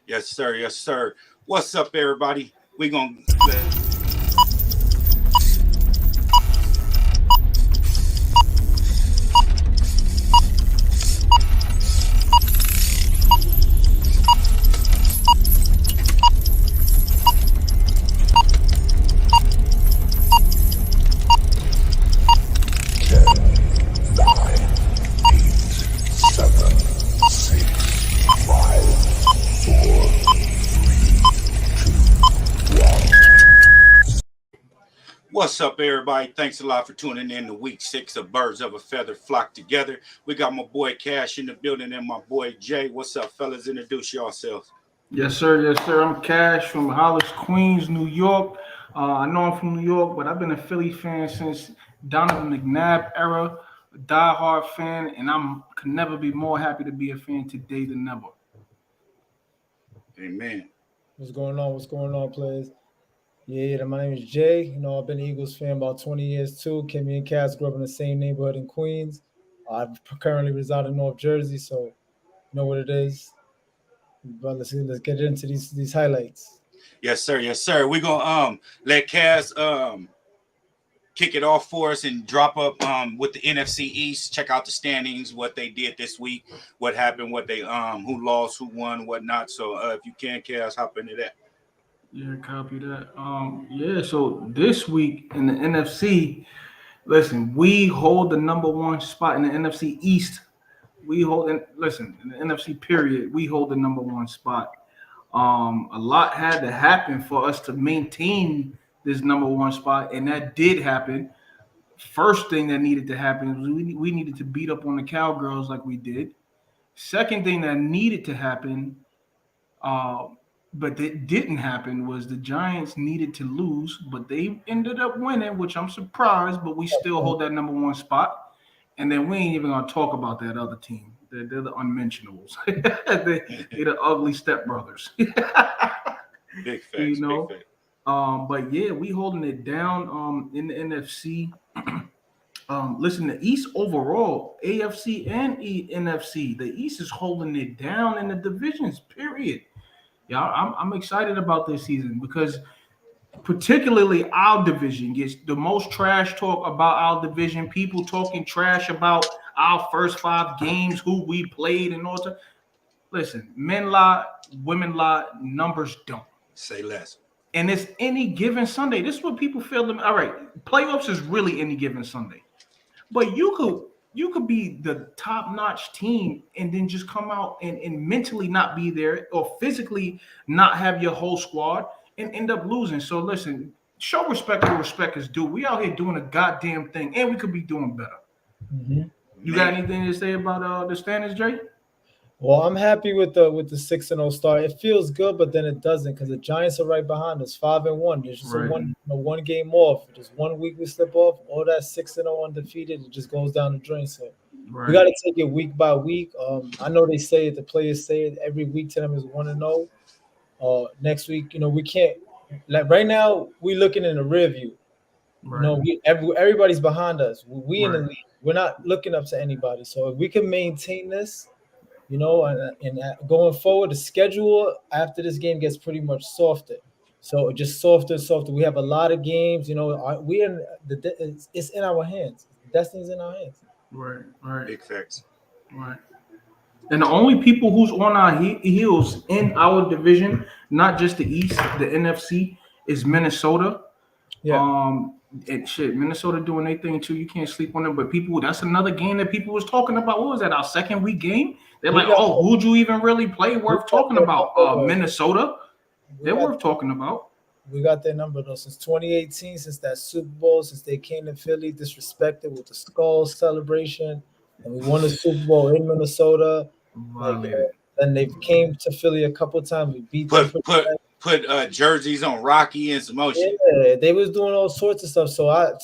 Yes, sir. Yes, sir. What's up, everybody? We gonna What's up, everybody? Thanks a lot for tuning in to week 6 of Birds of a Feather Flock Together. We got my boy Cash in the building and my boy Jay. What's up, fellas? Introduce yourselves. Yes, sir. Yes, sir. I'm Cash from Hollis, Queens, New York. I know I'm from New York, but I've been a Philly fan since Donovan McNabb era, a diehard fan, and I'm could never be more happy to be a fan today than never. Amen. What's going on? What's going on, players? My name is Jay. I've been an Eagles fan about 20 years too. Kimmy and Cass grew up in the same neighborhood in Queens. I currently reside in North Jersey, so you know what it is. But let's get into these highlights. Yes, sir. Yes, sir. We gonna let Cass kick it off for us and drop up with the NFC East. Check out the standings, what they did this week, what happened, what they who lost, who won, whatnot. So if you can, Cass, hop into that. Yeah, copy that. So this week in the NFC, listen, we hold the number one spot in the NFC East. We hold listen, in the NFC period, we hold the number one spot. A lot had to happen for us to maintain this number one spot, and that did happen. First thing that needed to happen was we needed to beat up on the Cowgirls like we did. Second thing that needed to happen, uh, but that didn't happen, was the Giants needed to lose, but they ended up winning, which I'm surprised, but we still hold that number one spot. And then we ain't even gonna talk about that other team. They're the unmentionables. They're the ugly stepbrothers. Big facts. you know. Big facts. But yeah, we holding it down in the NFC. Listen, the East overall, AFC and NFC, the East is holding it down in the divisions. Period. Yeah, I'm excited about this season because particularly our division gets the most trash talk about our division. People talking trash about our first 5 games, who we played, and all that. Listen, men lie, women lie, numbers don't. Say less. And it's any given Sunday. This is what people feel. All right, playoffs is really any given Sunday. But you could be the top-notch team and then just come out and mentally not be there or physically not have your whole squad and end up losing. So listen, show respect where respect is due. We out here doing a goddamn thing, and we could be doing better. Mm-hmm. You got anything to say about the standings, Jay? Well, I'm happy with the 6-0 start. It feels good, but then it doesn't because the Giants are right behind us, 5-1. There's just one game off. Just 1 week we slip off. All that 6-0 undefeated, it just goes down the drain. So we got to take it week by week. I know they say it. The players say it every week to them is 1-0. Next week, we can't. Like right now, we looking in the rear view. Right. Everybody's behind us. We in the league. We're not looking up to anybody. So if we can maintain this. And going forward, the schedule after this game gets pretty much softer. So just softer. We have a lot of games. It's in our hands. Destiny's in our hands. Right. Big facts. Right. And the only people who's on our heels in our division, not just the East, the NFC, is Minnesota. Yeah. Minnesota doing their thing too. You can't sleep on them. But that's another game that people was talking about. What was that? Our second week game? They're like, who'd you even really play? Worth talking about? Minnesota. They're worth talking about. We got their number though since 2018, since that Super Bowl, since they came to Philly, disrespected with the skull celebration, and we won the Super Bowl in Minnesota. Then they came to Philly a couple times. We beat them. Put jerseys on Rocky and some more shit. Yeah, they was doing all sorts of stuff. So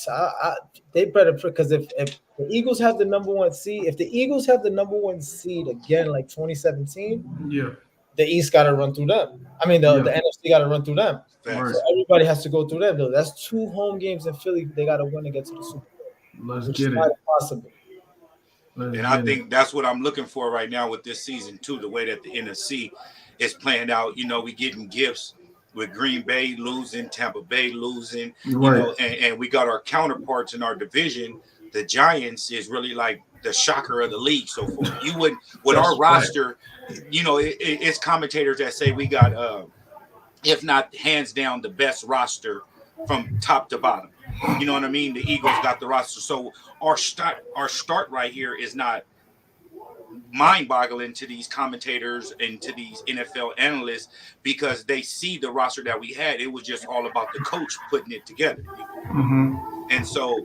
they better, because if the Eagles have the number one seed, if the Eagles have the number one seed again, like 2017, the East got to run through them. I mean, the NFC got to run through them. Right. So everybody has to go through them, though. That's 2 home games in Philly. They got to win to get to the Super Bowl. Let's get it. Possible. And I think that's what I'm looking for right now with this season too. The way that the NFC is playing out. You know, we getting gifts with Green Bay losing, Tampa Bay losing, you know, and we got our counterparts in our division. The Giants is really like the shocker of the league so far. You wouldn't with our roster, you know, it's commentators that say we got if not hands down the best roster from top to bottom. You know what I mean? The Eagles got the roster. So our start right here is not mind-boggling to these commentators and to these NFL analysts because they see the roster that we had. It was just all about the coach putting it together. And so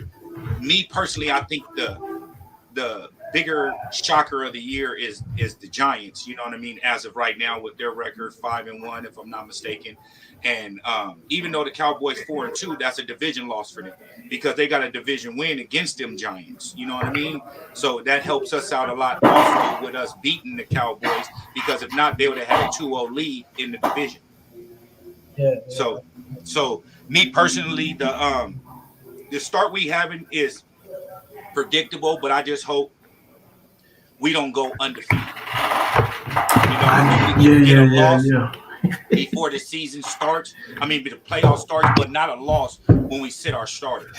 me personally, I think the bigger shocker of the year is the Giants, you know what I mean, as of right now with their record 5-1, if I'm not mistaken. And even though the Cowboys 4-2, that's a division loss for them because they got a division win against them Giants, you know what I mean? So that helps us out a lot also with us beating the Cowboys because if not, they would have had a 2-0 lead in the division. Yeah. So me personally, the start we having is predictable, but I just hope we don't go undefeated. You know, before the season starts. I mean, the playoff starts, but not a loss when we sit our starters.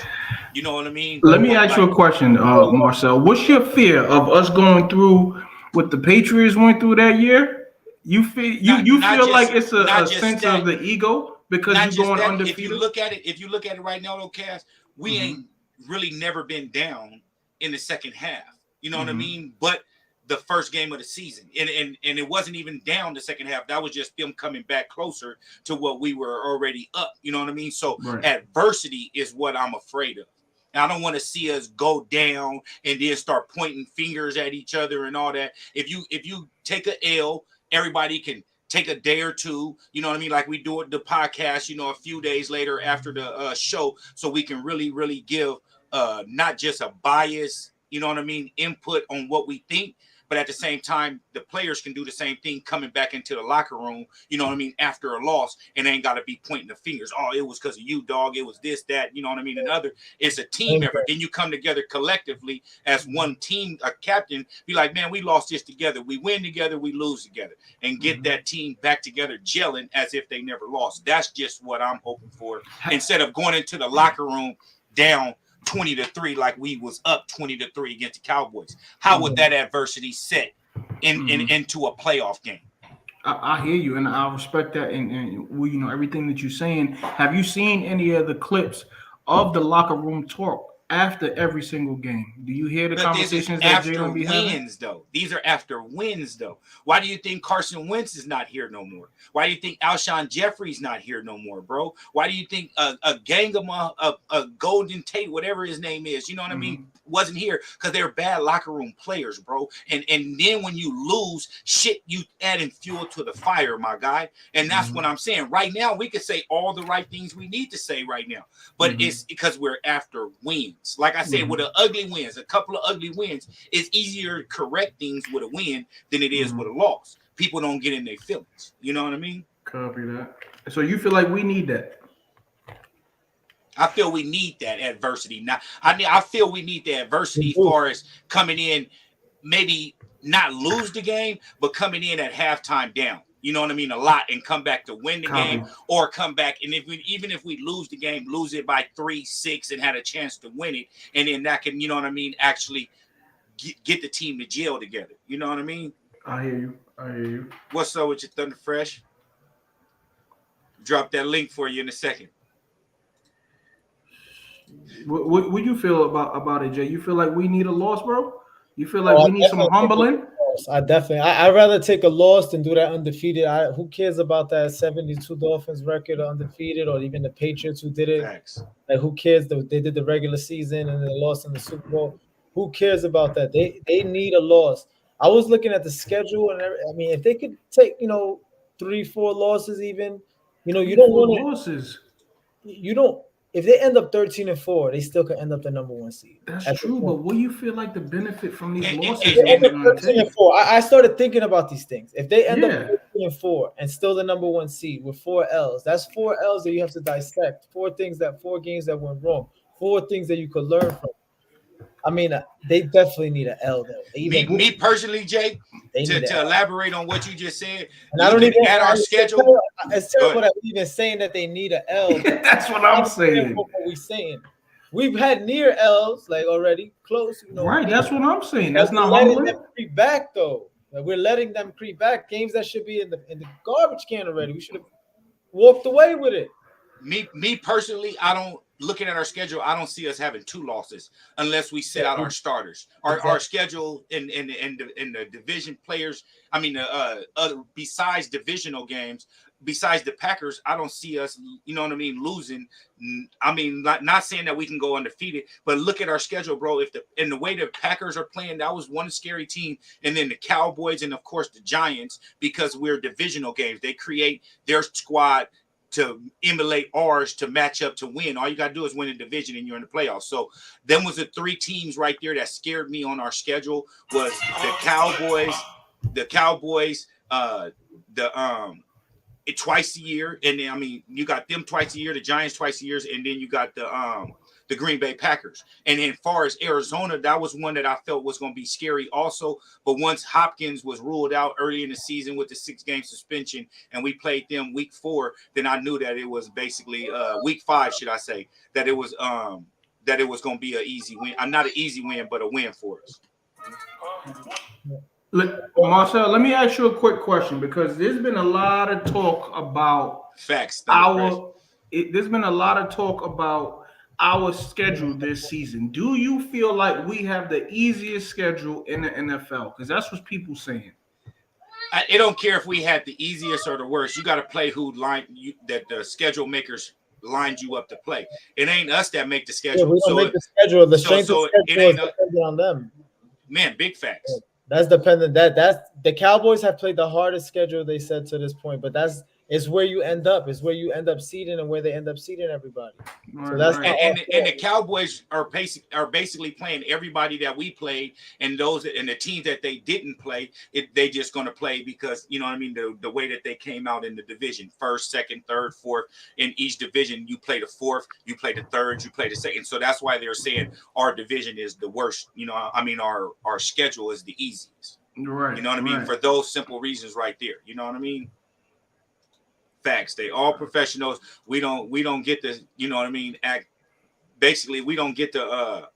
You know what I mean? Let me ask you a question, Marcel. What's your fear of us going through what the Patriots went through that year? You feel like it's a sense of the ego because you're going undefeated? If you look at it right now, though, Cass, we ain't really never been down in the second half. You know what I mean? But the first game of the season. And it wasn't even down the second half. That was just them coming back closer to what we were already up. You know what I mean? So adversity is what I'm afraid of. And I don't want to see us go down and then start pointing fingers at each other and all that. If you take an L, everybody can take a day or two, you know what I mean? Like we do it the podcast, you know, a few days later after the show, so we can really, really give not just a bias, you know what I mean, input on what we think, but at the same time, the players can do the same thing coming back into the locker room, you know what I mean, after a loss, and they ain't got to be pointing the fingers. Oh, it was because of you, dog. It was this, that, you know what I mean, and other. It's a team effort. Then you come together collectively as one team, a captain, be like, man, we lost this together. We win together, we lose together, and get that team back together, gelling as if they never lost. That's just what I'm hoping for. Instead of going into the locker room down 20-3 like we was up 20-3 against the Cowboys. How would that adversity set into a playoff game? I hear you, and I respect that, and you know everything that you're saying. Have you seen any of the clips of the locker room talk after every single game? Do you hear the conversations that Jalen be having? These are after wins, though. Why do you think Carson Wentz is not here no more? Why do you think Alshon Jeffrey's not here no more, bro? Why do you think a gang of a Golden Tate, whatever his name is, you know what I mean, wasn't here? Because they're bad locker room players, bro. And then when you lose, shit, you adding fuel to the fire, my guy. And that's what I'm saying. Right now, we could say all the right things we need to say right now, but it's because we're after wins. Like I said, with a couple of ugly wins, it's easier to correct things with a win than it is with a loss. People don't get in their feelings. You know what I mean? Copy that. So you feel like we need that? I feel we need that adversity. Now, I feel we need the adversity as far as coming in, maybe not lose the game, but coming in at halftime down. You know what I mean? A lot, and come back to win the game, or come back. And even if we lose the game, lose it by 3-6 and had a chance to win it. And then that can, you know what I mean, actually get the team to gel together. You know what I mean? I hear you. What's up with your Thunder Fresh? Drop that link for you in a second. What you feel about it, Jay? You feel like we need a loss, bro? You feel like we need some humbling? I'd rather take a loss than do that undefeated. Who cares about that 72 Dolphins record undefeated, or even the Patriots who did it? Thanks. Like, who cares? They did the regular season and they lost in the Super Bowl. Who cares about that? They need a loss. I was looking at the schedule, and I mean, if they could take 3-4 losses, even you don't want losses. You don't. If they end up 13-4, they still could end up the number one seed. That's true, but what do you feel like the benefit from these losses? 13-4. I started thinking about these things. If they end up 13-4 and still the number one seed with 4 L's, that's 4 L's that you have to dissect. 4 games that went wrong. 4 things that you could learn from. I mean, they definitely need an L though. Me personally, Jay, they need to elaborate on what you just said, and I don't even at our schedule. It's terrible that we even saying that they need an L. That's what I'm saying. What we saying? We've had near L's like already close, you know. Right, that's what I'm saying. That's not letting humbling. them creep back though. Like, we're letting them creep back. Games that should be in the garbage can already. We should have walked away with it. Me personally, I don't. Looking at our schedule, I don't see us having 2 losses unless we sit out our starters. Our schedule in the division players. I mean, besides divisional games, besides the Packers, I don't see us. You know what I mean? Losing. I mean, not saying that we can go undefeated, but look at our schedule, bro. In the way the Packers are playing, that was one scary team, and then the Cowboys, and of course the Giants, because we're divisional games. They create their squad to emulate ours to match up to win. All you got to do is win a division and you're in the playoffs. So them was the 3 teams right there that scared me on our schedule was the Cowboys, twice a year. And then, I mean, you got them twice a year, the Giants twice a year, and then you got the Green Bay Packers. And then far as Arizona, that was one that I felt was going to be scary also. But once Hopkins was ruled out early in the season with the 6-game suspension and we played them week 4, then I knew that it was basically week 5, should I say, that it was going to be an easy win. I'm not an easy win, but a win for us. Marcel, let me ask you a quick question because there's been a lot of talk about facts. There's been a lot of talk about our schedule this season. Do you feel like we have the easiest schedule in the NFL? Because that's what people saying. I don't care if we had the easiest or the worst. You got to play that the schedule makers lined you up to play. It ain't us that make the schedule. Yeah, we don't make the schedule. The strength of the schedule is dependent on them. Man, big facts. Yeah, that's dependent. That's the Cowboys have played the hardest schedule they said to this point, but it's where you end up. It's where you end up seeding and where they end up seeding everybody. So that's and the Cowboys are basically playing everybody that we played, and the teams that they didn't play, they just going to play because you know what I mean. The way that they came out in the division, 1st, 2nd, 3rd, 4th in each division, you play the 4th, you play the 3rd, you play the 2nd. So that's why they're saying our division is the worst. You know, I mean our schedule is the easiest. Right. You know what I mean? For those simple reasons right there. You know what I mean? Facts. They all professionals. We don't get to, you know what I mean, act. Basically, we don't get to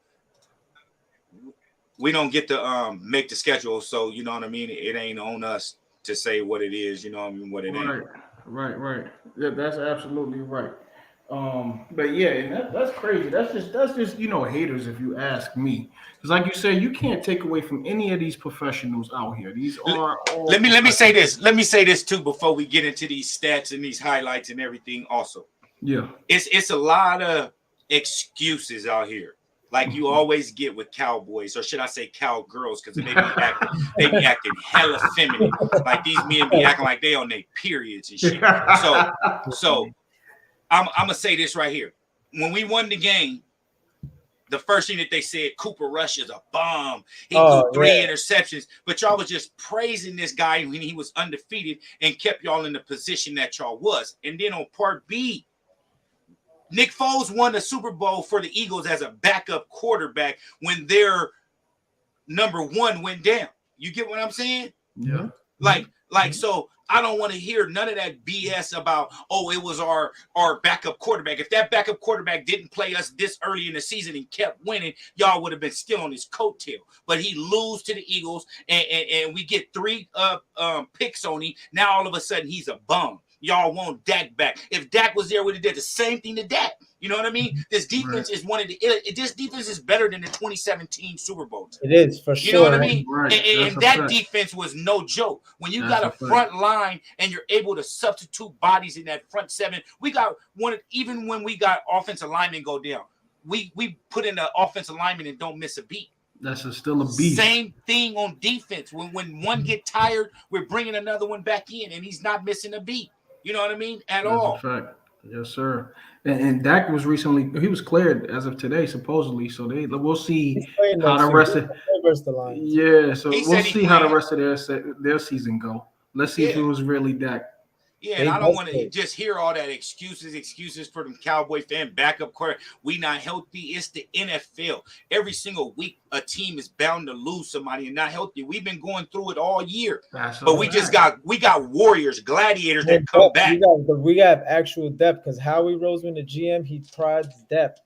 make the schedule. So you know what I mean. It ain't on us to say what it is. You know what I mean. What it ain't. Right. Yeah, that's absolutely right. But yeah, and that's crazy. That's just haters if you ask me. Because like you said, you can't take away from any of these professionals out here. These are all. Let me say this. Let me say this too before we get into these stats and these highlights and everything. Also, yeah, it's a lot of excuses out here. Like you always get with Cowboys, or should I say cowgirls, because they be acting hella feminine. Like these men be acting like they on their periods and shit. So I'm gonna say this right here. When we won the game, the first thing that they said, Cooper Rush is a bomb. He threw 3 interceptions, but y'all was just praising this guy when he was undefeated and kept y'all in the position that y'all was. And then on part B, Nick Foles won the Super Bowl for the Eagles as a backup quarterback when their number 1 went down. You get what I'm saying? Yeah. Like so I don't want to hear none of that BS about, it was our backup quarterback. If that backup quarterback didn't play us this early in the season and kept winning, y'all would have been still on his coattail. But he lose to the Eagles, and we get 3 picks on him. Now all of a sudden he's a bum. Y'all want Dak back. If Dak was there, we'd have did the same thing to Dak. You know what I mean? This defense is this defense is better than the 2017 Super Bowl. It is for sure. You know what I mean? Right. And that defense was no joke. When you got a front line and you're able to substitute bodies in that front 7, we got one. Even when we got offensive linemen go down, we put in the offensive lineman and don't miss a beat. That's still a beat. Same thing on defense. When one get tired, we're bringing another one back in, and he's not missing a beat. You know what I mean? That's all. A fact. Yes, sir. And Dak was he was cleared as of today, supposedly. So we'll see how the rest of so we'll see how the rest of their season go. Let's see if it was really Dak. Yeah, and They I don't want to desperate. just hear all that excuses for them Cowboy fan backup quarter. We not healthy. It's the NFL. Every single week, a team is bound to lose somebody and not healthy. We've been going through it all year, That's but a we got warriors, gladiators More that come depth. back. We got actual depth because Howie Roseman, the GM, he prides depth.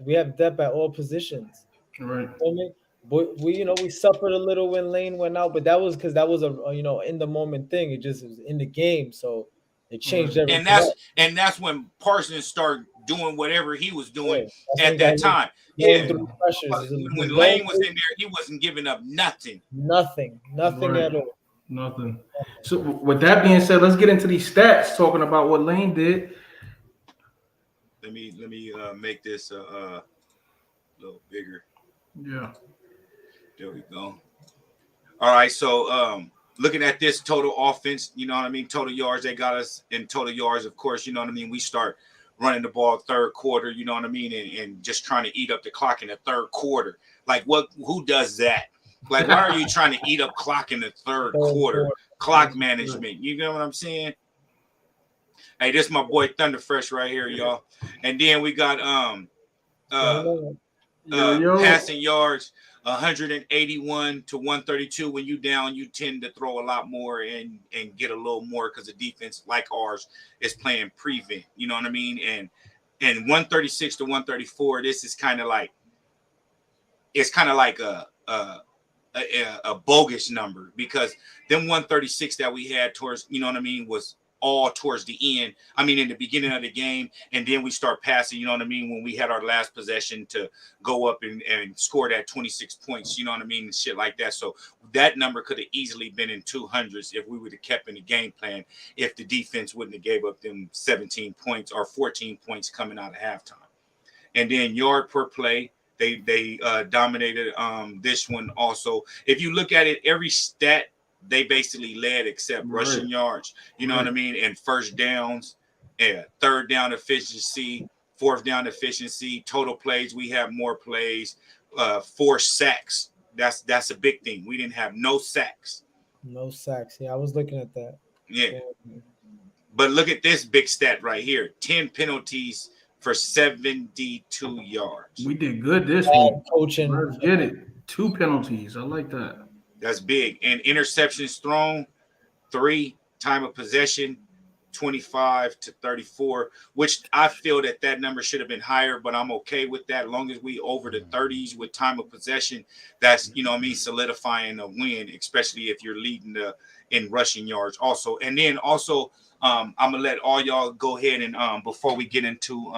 We have depth at all positions. right. You know what I mean? But we suffered a little when Lane went out, but that was because that was a in the moment thing. It just was in the game, so it changed Right. everything. And that's when Parsons started doing whatever he was doing Yeah, that's when at he got that time. going Yeah, through pressures. when Lane was in there, he wasn't giving up nothing. Nothing Right. at all. Nothing. So with that being said, let's get into these stats. Talking about what Lane did. Let me make this a little bigger. Yeah. There we go. All right, so looking at this total offense, you know what I mean? Total yards, they got us in total yards, of course, you know what I mean? We start running the ball third quarter, you know what I mean? And just trying to eat up the clock in the third quarter. Like who does that? Like, why are you trying to eat up clock in the third quarter? Clock management. You know what I'm saying? Hey, this is my boy Thunderfresh right here, y'all. And then we got passing yards, 181 to 132. When you down, you tend to throw a lot more and get a little more because the defense, like ours, is playing prevent. You know what I mean? And 136 to 134. This is kind of like a bogus number because them 136 that we had towards, you know what I mean, was all towards the end. I mean, in the beginning of the game, and then we start passing, you know what I mean, when we had our last possession to go up and score that 26 points, you know what I mean, and shit like that. So that number could have easily been in 200s if we would have kept in the game plan, if the defense wouldn't have gave up them 17 points or 14 points coming out of halftime. And then yard per play, they dominated this one also. If you look at it, every stat they basically led except rushing yards, you know what I mean, and first downs, third down efficiency, fourth down efficiency, total plays. We have more plays, 4 sacks. That's a big thing. We didn't have no sacks. No sacks. Yeah, I was looking at that. Yeah. But look at this big stat right here: 10 penalties for 72 yards. We did good this week. Coaching. Let's get it. 2 penalties. I like that. That's big. And interceptions thrown, 3. Time of possession, 25 to 34, which I feel that number should have been higher, but I'm okay with that. As long as we over the 30s with time of possession, that's, you know what I mean, solidifying a win, especially if you're leading in rushing yards also. And then also, I'm going to let all y'all go ahead and before we get into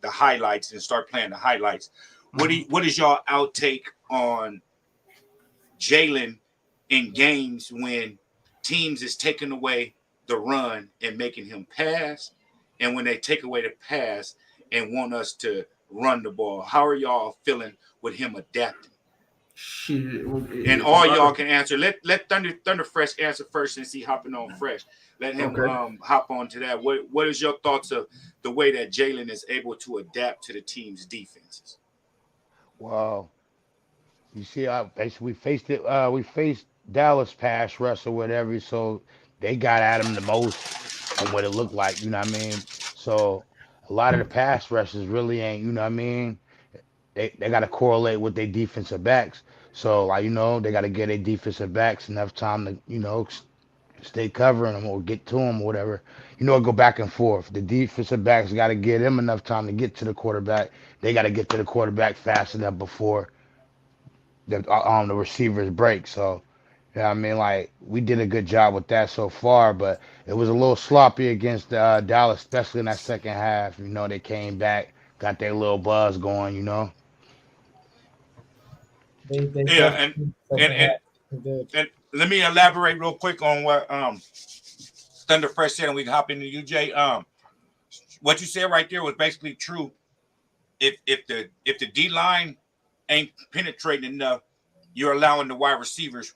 the highlights and start playing the highlights, what is y'all outtake on Jalen in games when teams is taking away the run and making him pass, and when they take away the pass and want us to run the ball? How are y'all feeling with him adapting? Shit. And all y'all can answer. Let Thunder Fresh answer first since he hopping on fresh. Let him hop on to that. What is your thoughts of the way that Jalen is able to adapt to the team's defenses? Well, you see, basically we faced Dallas pass rush or whatever, so they got at him the most from what it looked like, you know what I mean? So a lot of the pass rushes really ain't, you know what I mean? They got to correlate with their defensive backs. So, like, you know, they got to get their defensive backs enough time to, you know, stay covering them or get to them or whatever. You know, go back and forth. The defensive backs got to get them enough time to get to the quarterback. They got to get to the quarterback fast enough before the receivers break. So, you know what I mean? Like, we did a good job with that so far, but it was a little sloppy against Dallas, especially in that second half. You know, they came back, got their little buzz going, you know? They Yeah, and let me elaborate real quick on what Thunder Fresh said, and we can hop into UJ. What you said right there was basically true. If the D line ain't penetrating enough, you're allowing the wide receivers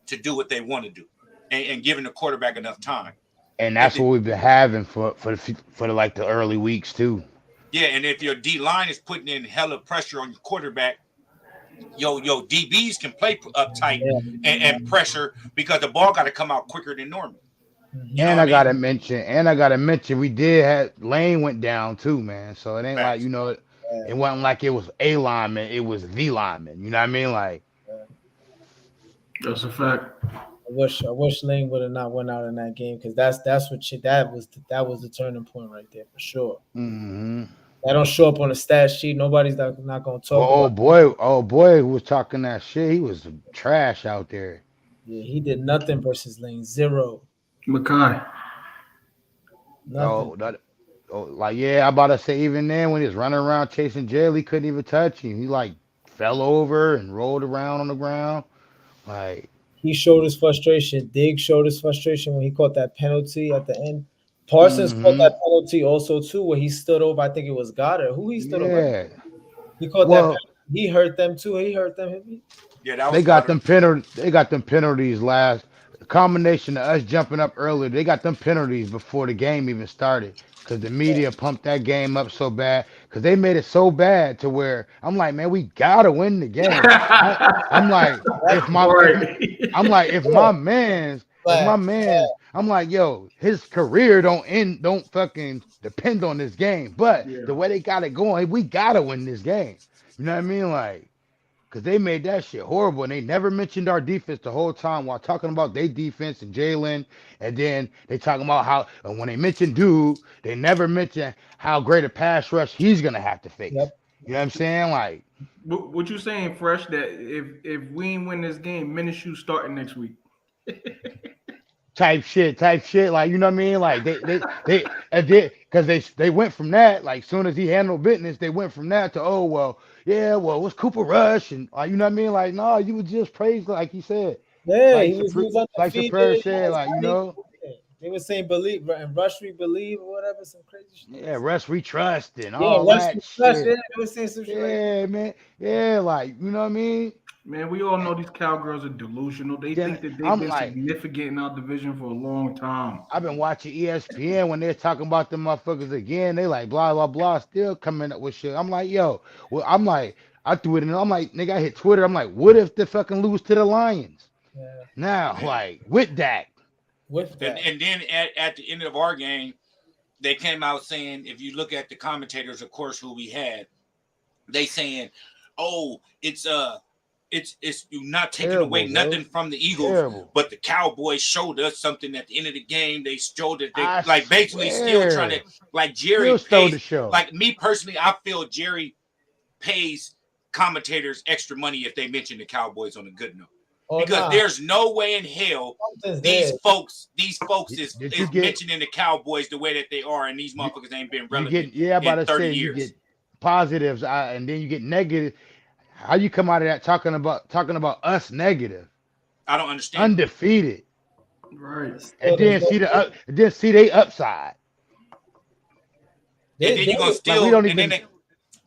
to do what they want to do, and giving the quarterback enough time. And that's what we've been having for like the early weeks too. Yeah, and if your D line is putting in hella pressure on your quarterback, yo DBs can play uptight and pressure because the ball got to come out quicker than normal. You know And what I I mean? gotta mention, we did have Lane went down too, man. So it ain't like Facts. it wasn't like it was a lineman, it was the lineman. You know what I mean? Like, That's a fact. I wish Lane would have not went out in that game because that was the turning point right there for sure. mm-hmm. That don't show up on the stat sheet. Nobody's not gonna Well, talk about. old boy who was talking that shit, he was trash out there. Yeah, he did nothing versus Lane. Zero, Makai. nothing. Oh, like yeah, I about to say even then when he was running around chasing jail, he couldn't even touch him. He like fell over and rolled around on the ground. Like, He showed his frustration. Diggs showed his frustration when he caught that penalty at the end. Parsons caught mm-hmm. that penalty also too, where he stood over. I think it was Goddard. Who he stood over? Yeah. He caught that Well, penalty. He hurt them too. He hurt them. Yeah, that they was got Goddard. them penalties. They got them penalties last. The combination of us jumping up earlier, they got them penalties before the game even started. Cause the media pumped that game up so bad. Cause they made it so bad to where I'm like, man, we gotta win the game. I'm like, if Yeah, my man's, but I'm like, yo, his career don't fucking depend on this game. But Yeah. the way they got it going, we gotta win this game. You know what I mean? Like, because they made that shit horrible and they never mentioned our defense the whole time while talking about their defense and Jalen. And then they talking about how, and when they mentioned Dude, they never mention how great a pass rush he's going to have to face. yep. You know what I'm saying? Like, What you saying, Fresh? That if we ain't win this game, Minshew starting next week. type shit. Like, you know what I mean? Like, because they went from that, like, soon as he handled business, they went from that to, oh, well, yeah, well, what's Cooper Rush? And, you know what I mean? Like, no, you would just praise, like he said. Yeah, Like, he was like undefeated. Superior He said, was like, you fighting. know. They were saying believe and rush we believe or whatever, some crazy shit. Yeah, Russ we trust and Yeah, all rush that we trust. Yeah, shit. they were saying some shit like Yeah, man. Yeah, like, you know what I mean? Man, we all know these cowgirls are delusional. They Then think that they've I'm been like, significant in our division for a long time. I've been watching ESPN when they're talking about them motherfuckers again. They like blah blah blah, still coming up with shit. I'm like, yo, well, I'm like, I threw it in. I'm like, nigga, I hit Twitter. I'm like, what if they fucking lose to the Lions? yeah, Now, like, with that. with that. And then at the end of our game, they came out saying, if you look at the commentators, of course, who we had, they saying, oh, it's you're not taking Terrible, away bro. nothing from the Eagles, Terrible. but the Cowboys showed us something at the end of the game. They showed that they I like basically still swear. trying to, like, Jerry Still stole the pays, show. like me personally, I feel Jerry pays commentators extra money if they mention the Cowboys on a good note. Oh, Because nah, there's no way in hell something's these there. folks is Did you get- mentioning the Cowboys the way that they are, and these motherfuckers ain't been You relevant get, yeah, I'm about in to 30 say, you years. get positives and then you get negative. How you come out of that talking about us negative, I don't understand. undefeated, Right. and then see they upside. And then you're gonna we still don't and then even-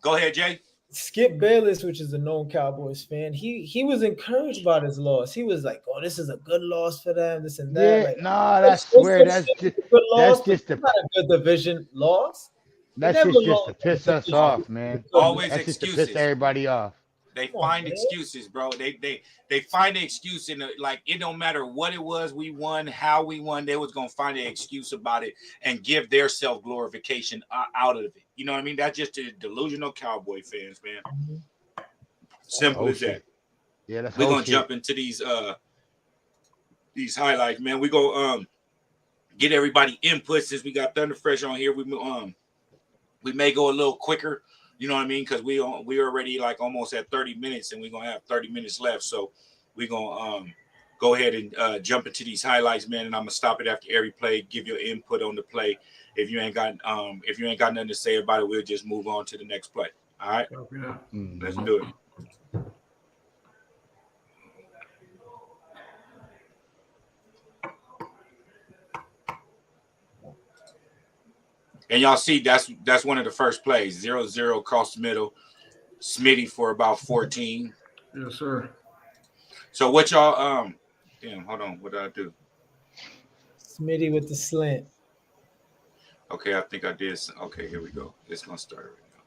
go ahead, Jay. Skip Bayless, which is a known Cowboys fan, he was encouraged by this loss. He was like, "Oh, this is a good loss for them. This and that." Yeah, Like, nah, it's I swear a that's just good loss, but just it's not a good division loss. that's never just lost to piss a us division. off, man. Always That's just to excuses. piss everybody off. They Come on, find man. excuses, bro. They find an excuse in like it don't matter what it was we won, how we won. They was gonna find an excuse about it and give their self glorification out of it. You know what I mean? That's just the delusional Cowboy fans, man. Simple Oh, as that. shit. Yeah, that's We're whole gonna shit. jump into these highlights, man. We go get everybody input since we got Thunder Fresh on here. We may go a little quicker, you know what I mean? Because we already like almost at 30 minutes and we're gonna have 30 minutes left. So we're gonna go ahead and jump into these highlights, man. And I'm gonna stop it after every play, give your input on the play. If you ain't got nothing to say about it, we'll just move on to the next play. All right, Yeah. let's do it. And y'all see that's one of the first plays. 0-0 across the middle. Smitty for about 14. Yes, sir. So what y'all damn, hold on. What did I do? Smitty with the slant. Okay, I think I did. Okay, here we go. It's gonna start right now.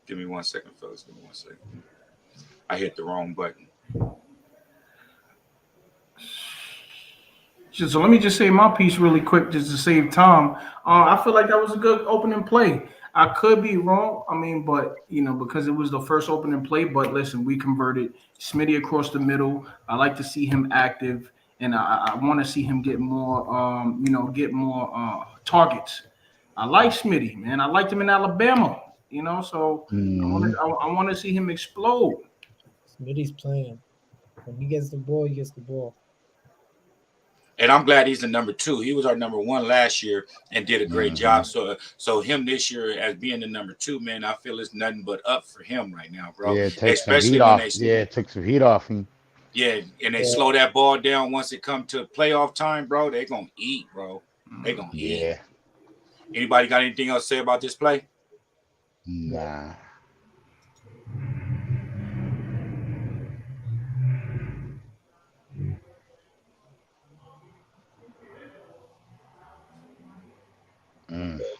Give me 1 second, fellas. Give me 1 second. I hit the wrong button. So let me just say my piece really quick, just to save time. I feel like that was a good opening play. I could be wrong. I mean, but because it was the first opening play. But listen, we converted Smitty across the middle. I like to see him active, and I want to see him get more. Get more targets. I like Smitty, man. I liked him in Alabama. So Mhm. I want to see him explode. Smitty's playing. When he gets the ball, he gets the ball. And I'm glad he's the number 2. He was our number 1 last year and did a great job. So him this year as being the number 2, man, I feel it's nothing but up for him right now, bro. Yeah, take some Especially heat when off. Yeah, it took some heat off him. Yeah, and they slow that ball down once it comes to playoff time, bro. They're gonna eat, bro. They're gonna eat. Yeah. Anybody got anything else to say about this play? Nah.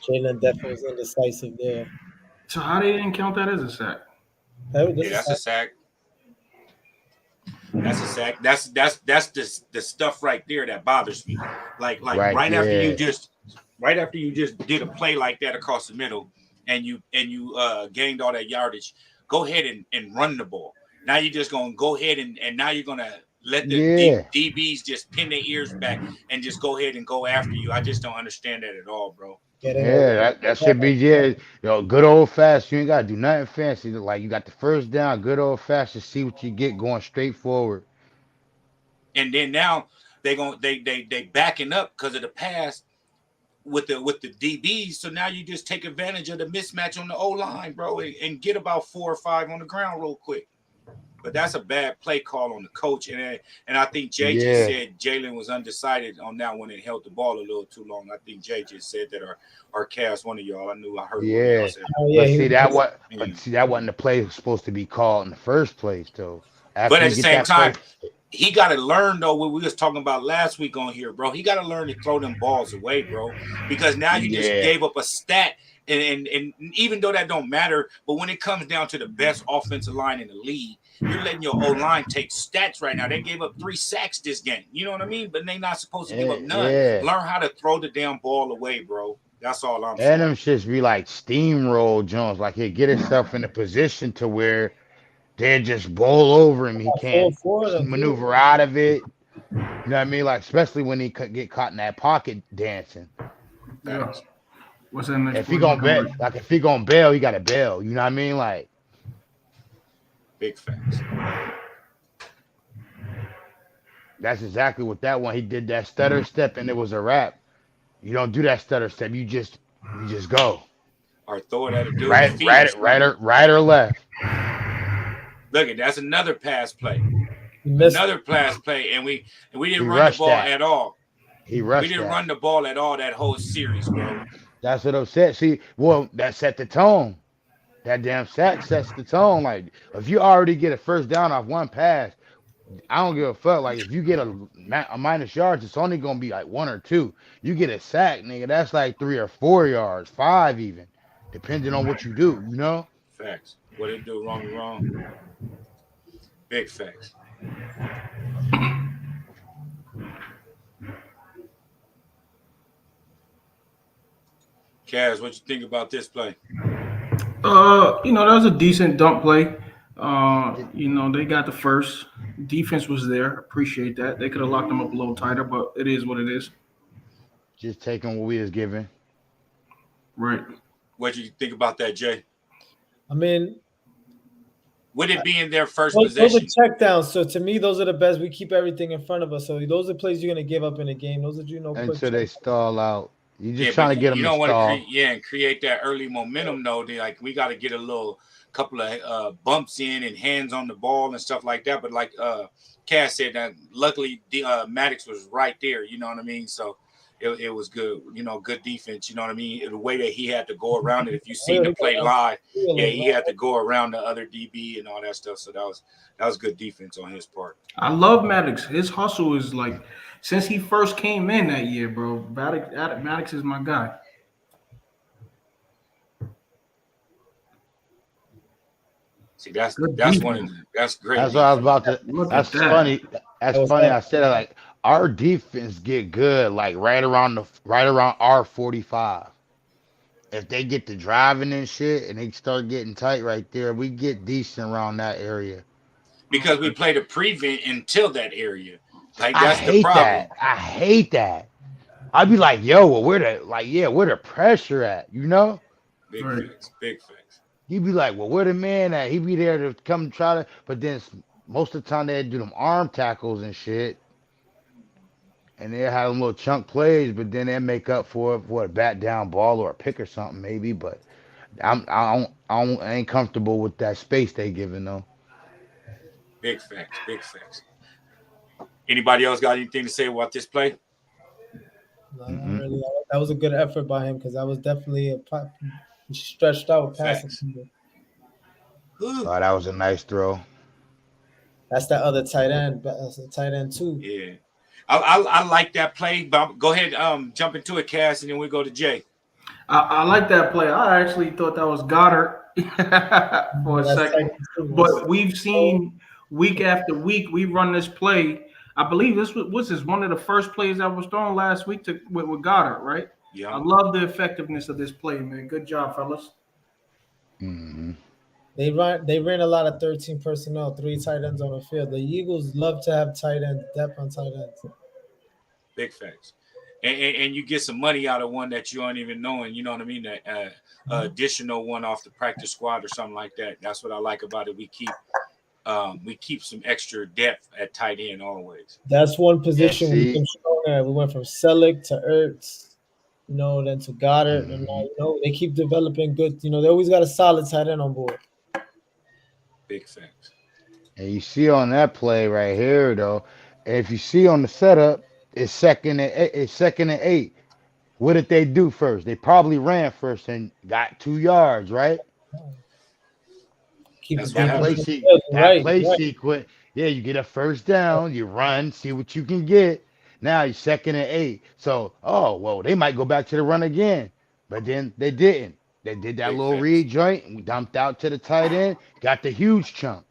Jalen definitely was indecisive there. So how they didn't count that as a sack? That's a sack. That's a sack. That's the stuff right there that bothers me. Like right after you just did a play like that across the middle and you gained all that yardage, go ahead and run the ball. Now you're just gonna go ahead and now you're gonna let the DBs just pin their ears back and just go ahead and go after you. I just don't understand that at all, bro. Yeah, that should be good old fashioned. You ain't gotta do nothing fancy. Like you got the first down, good old fashioned. See what you get going straight forward. And then now they backing up because of the pass with the DBs. So now you just take advantage of the mismatch on the O line, bro, and get about 4 or 5 on the ground real quick. But that's a bad play call on the coach, and I think Jay just said Jalen was undecided on that one and held the ball a little too long. I think Jay just said that, or Cass, one of y'all. I heard. Yeah, but see that wasn't the play was supposed to be called in the first place, though. But at the same time, he got to learn though. What we was talking about last week on here, bro. He got to learn to throw them balls away, bro, because now you just gave up a stat. And even though that don't matter, but when it comes down to the best offensive line in the league, you're letting your O-line take stats right now. They gave up 3 sacks this game. You know what I mean? But they're not supposed to give up none. Learn how to throw the damn ball away, bro. That's all I'm saying. And them shits be like steamroll Jones. Like he'll get himself in a position to where they just bowl over him. He can't maneuver out of it. You know what I mean? Like especially when he get caught in that pocket dancing. Yeah. What's that next? If he gonna bail, he gotta bail. You know what I mean? Like big facts. That's exactly what that one. He did that stutter step and it was a wrap. You don't do that stutter step. You just go. Or throw it at a dude. Right or left. Look, that's another pass play. Another pass play, and we didn't run the ball at all. We didn't run the ball at all that whole series, bro. That's what I'm saying. See, well, that set the tone. That damn sack sets the tone. Like, if you already get a first down off one pass, I don't give a fuck. Like, if you get a minus yards, it's only going to be like 1 or 2. You get a sack, nigga, that's like 3 or 4 yards, 5 even, depending on what you do, you know? Facts. What they do wrong. Big facts. Kaz, what you think about this play? That was a decent dump play. They got the first. Defense was there. Appreciate that. They could have locked them up a little tighter, but it is what it is. Just taking what we was given. Right. What do you think about that, Jay? I mean, would it be in their first those possession? Those are checkdowns. So to me, those are the best. We keep everything in front of us. So those are plays you're gonna give up in the game. Those are until they stall out. You just trying to get them. You don't want to create that early momentum though. We got to get a couple of bumps in and hands on the ball and stuff like that. But like Cass said, luckily Maddox was right there. You know what I mean? So it was good. Good defense. You know what I mean? The way that he had to go around it. If you seen the play live, he had to go around the other DB and all that stuff. So that was good defense on his part. I love Maddox. His hustle is like. Since he first came in that year, bro, Maddox is my guy. See, that's great. That's what I was about to. That's funny. That's funny. I said it like our defense get good like right around R45. If they get to driving and shit and they start getting tight right there, we get decent around that area. Because we played a prevent until that area. Like I that's the hate problem. that. I hate that. I'd be like, yo, well, where the pressure at? You know? Big Right. facts. Big facts. He'd be like, well, where the man at? He'd be there to come try to, but then most of the time they'd do them arm tackles and shit. And they have them little chunk plays, but then they make up for it for a bat down ball or a pick or something maybe. But I ain't comfortable with that space they giving though. Big facts. Big facts. Anybody else got anything to say about this play? No, not really. That was a good effort by him because that was definitely stretched out passing. Facts. Oh, that was a nice throw. That's that other tight end. That's a tight end too. Yeah. I like that play, but go ahead, jump into it, Cass, and then we go to Jay. I like that play. I actually thought that was Goddard for a That's second. tight end too. But we've seen week after week, we run this play. I believe this was one of the first plays that was thrown last week with Goddard, right? Yeah. I love the effectiveness of this play, man. Good job, fellas. Mm-hmm. They ran a lot of 13 personnel, 3 tight ends on the field. The Eagles love to have tight end depth on tight ends. Big facts. And you get some money out of one that you aren't even knowing, you know what I mean? That additional one off the practice squad or something like that. That's what I like about it. We keep some extra depth at tight end always. That's one position Yeah, we've been strong at. We went from Selleck to Ertz, then to Goddard, and now, they keep developing good. They always got a solid tight end on board. Big facts. And you see on that play right here though, if you see on the setup, it's second and 8. What did they do first? They probably ran first and got 2 yards, right? Keep That's it what going. happened. Right. Sequence. Yeah, you get a first down, you run, see what you can get. Now you're second and 8. So, they might go back to the run again. But then they didn't. They did that Big little facts. read joint and dumped out to the tight end, got the huge chunk.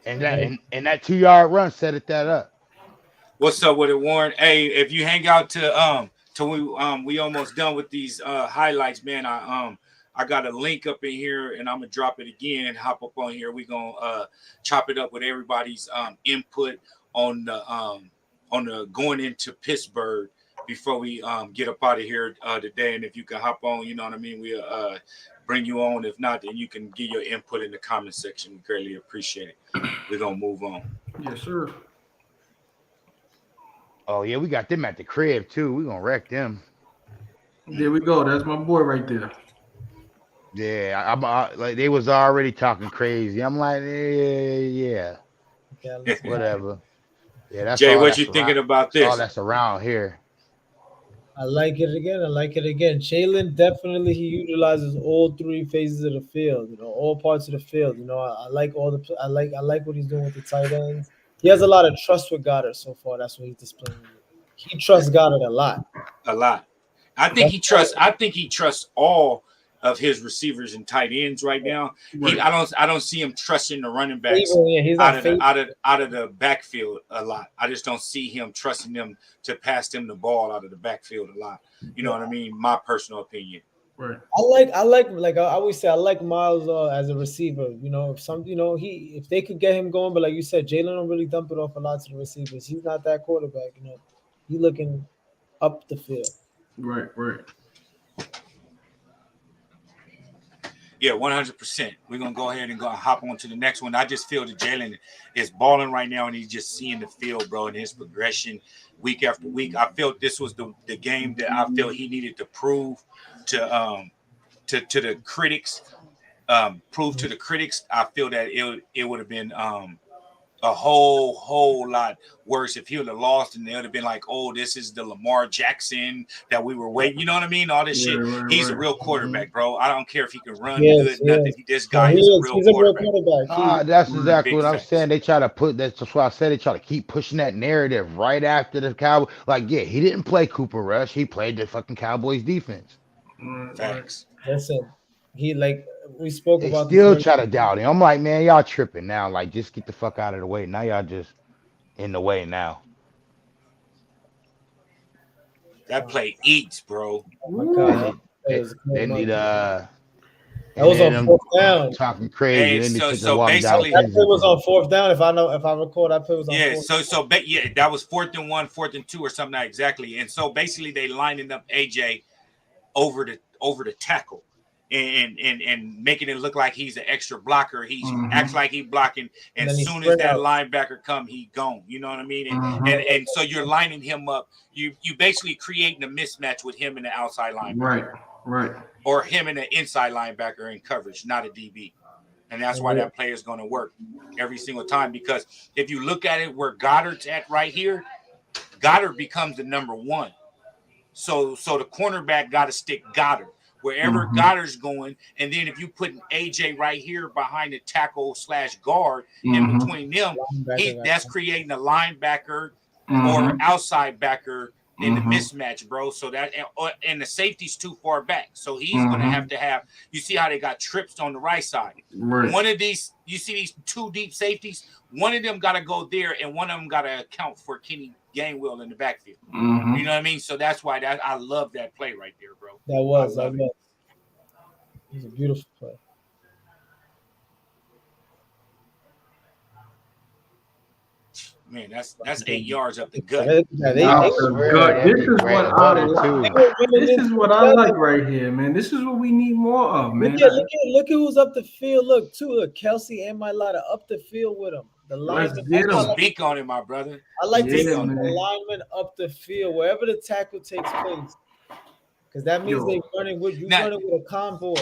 And that 2-yard run set that up. What's up with it, Warren? Hey, if you hang out till we almost done with these highlights, man. I got a link up in here, and I'm gonna drop it again and hop up on here. We're gonna chop it up with everybody's input on the going into Pittsburgh before we get up out of here today. And if you can hop on, you know what I mean, we'll bring you on. If not, then you can give your input in the comment section. We greatly appreciate it. We're gonna move on. Yes, sir. Oh yeah, we got them at the crib too. We're gonna wreck them. There we go. That's my boy right there. Yeah, I'm like they was already talking crazy. I'm like, yeah, whatever. Yeah, that's Jay, all what that's you thinking around- about that's all this? that's around here. I like it again. Jalen definitely he utilizes all 3 phases of the field. All parts of the field. I like I like what he's doing with the tight ends. He has a lot of trust with Goddard so far. That's what he's displaying. He trusts Goddard a lot. A lot. I think he trusts all of his receivers and tight ends right now. Right. I don't see him trusting the running backs He's not out of the backfield a lot. I just don't see him trusting them to pass them the ball out of the backfield a lot. You know what I mean? My personal opinion. Right. I like I always say I like Miles as a receiver. If they could get him going, but like you said, Jalen don't really dump it off a lot to the receivers. He's not that quarterback. He's looking up the field. Right. Yeah, 100%. We're gonna go ahead and hop on to the next one. I just feel that Jalen is balling right now, and he's just seeing the field, bro, and his progression week after week. I felt this was the game that I felt he needed to prove to the critics. Prove to the critics. I feel that it would have been a whole lot worse if he would have lost, and they would have been like, "Oh, this is the Lamar Jackson that we were waiting." You know what I mean? All this shit. Right, He's a right. real quarterback, bro. I don't care if he can run Yes, good, nothing. This guy He's is a real quarterback. That's exactly Big what I'm facts. saying. They try to put that's why I said they try to keep pushing that narrative right after the Cowboys. Like, yeah, he didn't play Cooper Rush. He played the fucking Cowboys defense. Facts. Listen, we spoke They about still this. try to doubt him. I'm like, man, y'all tripping now. Like, just get the fuck out of the way. Now y'all just in the way now. That play eats, bro. Oh my God, They need that was on fourth down. talking crazy. Hey, They need so- to so walk down. basically- That play was on fourth down. If I recall, that play was on Yeah, fourth. that was 4th and 1, 4th and 2, or something like exactly. And so basically, they lining up AJ over the tackle and making it look like he's an extra blocker. He acts like he's blocking, and as soon as that linebacker come, he gone. You know what I mean? And so you're lining him up. You basically creating a mismatch with him and the outside linebacker, Right. or him and the inside linebacker in coverage, not a DB. And that's why that play is going to work every single time. Because if you look at it where Goddard's at right here, Goddard becomes the number 1. So the cornerback got to stick Goddard wherever Goddard's going. And then if you put an AJ right here behind the tackle/guard in between them, that's creating a linebacker or outside backer in the mismatch, bro. So that, and the safety's too far back. So he's going to have, you see how they got trips on the right side. Right. One of these, you see these 2 deep safeties, one of them got to go there, and one of them got to account for Kenny Gainwell in the backfield. You know what I mean? So that's why I love that play right there, bro. That was. It was a beautiful play. Man, that's 8 yards up the gut. This is what I like right here, man. This is what we need more of, man. Look at who's up the field. Look, Kelsey and Mailata up the field with him. The lineman. Speak on it, my brother. I like to see the lineman up the field wherever the tackle takes place, because that means they're running with you. Running with a convoy.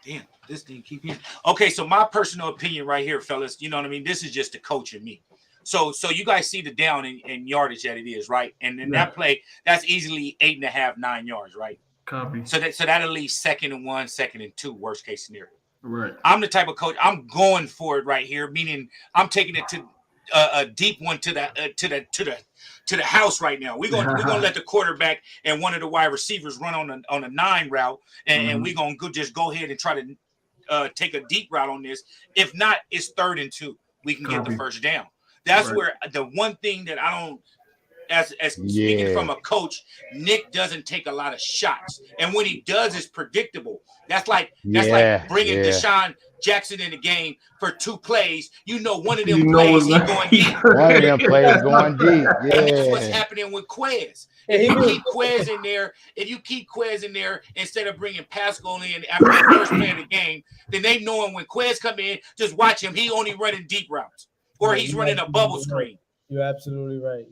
Damn, this thing keep here. Okay, so my personal opinion right here, fellas. You know what I mean? This is just the coach and me. So you guys see the down in yardage that it is, right? And then that play, that's easily 8.5, 9 yards, right? Copy. So that'll leave 2nd and 1, 2nd and 2, worst case scenario. Right. I'm the type of coach. I'm going for it right here, meaning I'm taking it to a deep one to the house right now. We're gonna let the quarterback and one of the wide receivers run on a 9 route, and we're gonna go ahead and try to take a deep route on this. If not, it's 3rd and 2. We can get the first down. That's where the one thing that I don't, as speaking from a coach, Nick doesn't take a lot of shots, and when he does, it's predictable. That's like bringing Deshaun Jackson in the game for 2 plays. You know, one of them plays he's going deep. One of them plays going deep. And that's what's happening with Quez. If you keep Quez in there instead of bringing Pascal in after the first play of the game, then they know him when Quez come in. Just watch him. He only running deep routes. Or he's running a bubble screen. You're absolutely right.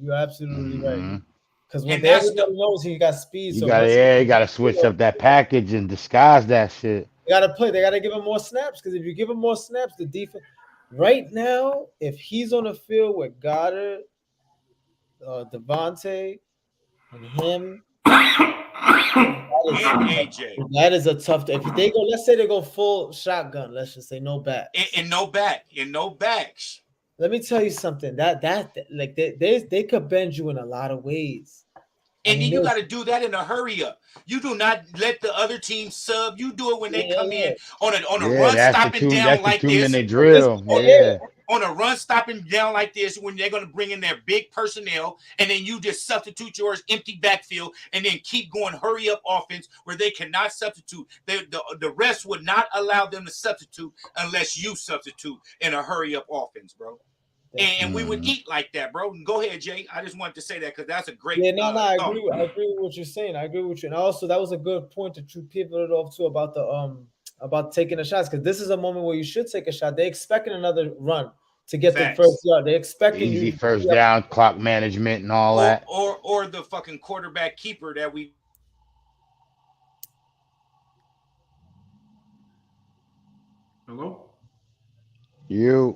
Because when everybody knows he got speed, you got to switch up that package and disguise that shit. They got to play. They got to give him more snaps, because if you give him more snaps, the defense. Right now, if he's on the field with Goddard, Devontae, and him, that is a tough. If they go, let's say they go full shotgun. Let's just say no back. And no backs. Let me tell you something. That like they could bend you in a lot of ways. And then you got to do that in a hurry up. You do not let the other team sub. You do it when they come in on a run stopping down like this. They drill. On a run stopping down like this, when they're going to bring in their big personnel, and then you just substitute yours empty backfield, and then keep going hurry up offense where they cannot substitute. The rest would not allow them to substitute unless you substitute in a hurry up offense, bro. And we would eat like that, bro. Go ahead, Jay. I just wanted to say that because that's a great. I agree with what you're saying. I agree with you. And also, that was a good point that you pivoted off to about the about taking the shots, because this is a moment where you should take a shot. They're expecting another run to get the first yard. They're expecting easy first down, clock management, and all that. Or the fucking quarterback keeper that we. Hello. I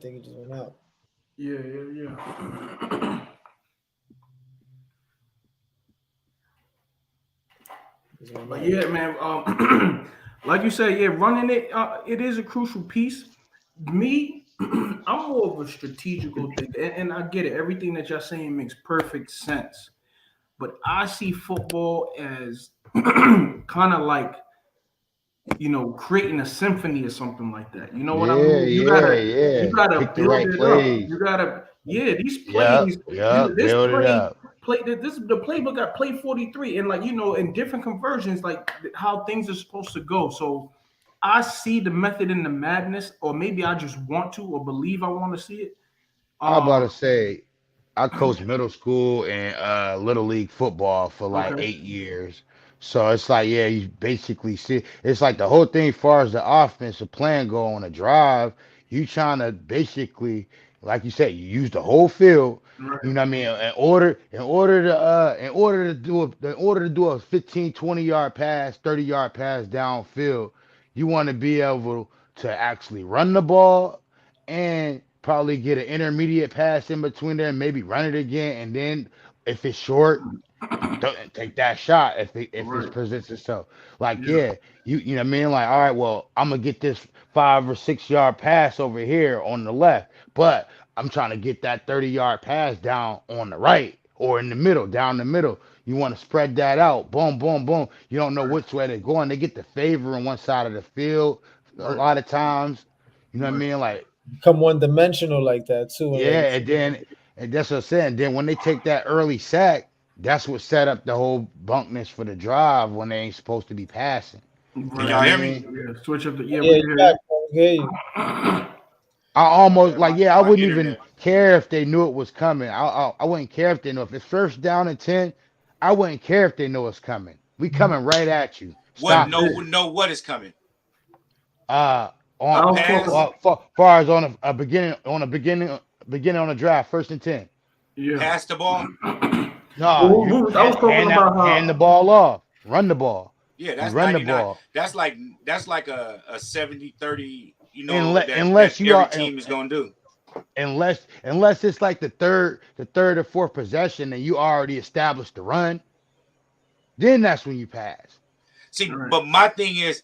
think it just went out. Yeah. But yeah, man. Like you said, running it. It is a crucial piece. Me, I'm more of a strategical thing, and I get it. Everything that y'all saying makes perfect sense. But I see football as kind of like, creating a symphony or something like that. You know what I mean? You gotta pick the build right it plays. up. You gotta, these plays. Build it up. the playbook got play 43, and like in different conversions, like how things are supposed to go. So I see the method in the madness, or maybe I just want to or believe I want to see it. I'm about to Um, say, I coached middle school and little league football for like okay, 8 years. So it's like, yeah, you basically see it's like the whole thing as far as the offensive plan go on a drive, you trying to basically, like you said, you use the whole field. right, You know what I mean? In order to do a 15, 20 yard pass, 30 yard pass downfield, you want to be able to actually run the ball and probably get an intermediate pass in between there and maybe run it again. And then if it's short, take that shot if it right, presents itself. Like, yeah, yeah, you know what I mean? Like, all right, well, I'm gonna get this 5 or 6 yard pass over here on the left, but I'm trying to get that 30 yard pass down on the right or in the middle, down the middle. You want to spread that out. Boom, boom, boom. You don't know which way they're going. They get the favor on one side of the field a right, lot of times. You know what I right. mean? Like, Become one dimensional like that too. And like, yeah, and that's what I'm saying. Then when they take that early sack, that's what set up the whole bunkness for the drive when they ain't supposed to be passing. You Can know Right. what y'all I hear me? mean? Yeah, switch up the yeah, yeah, we you can got hear hear you. I almost Yeah, like, yeah, I my wouldn't even internet. care if they knew it was coming. I wouldn't care if they know if it's first down and 10. I wouldn't care if they know it's coming. We coming right at you. What? Stop No, it. you. no. What is coming? Uh, A I on was pass, talking. far as on a beginning on a drive, 1st and 10. Yeah. pass the ball. No, you I was talking about hand the how. ball off. Run the ball. Yeah, You that's run the 99. ball. That's like a 70-30, that Unless you every are team is gonna do. unless it's like the third or fourth possession and you already established the run, then that's when you pass. See, Right. but my thing is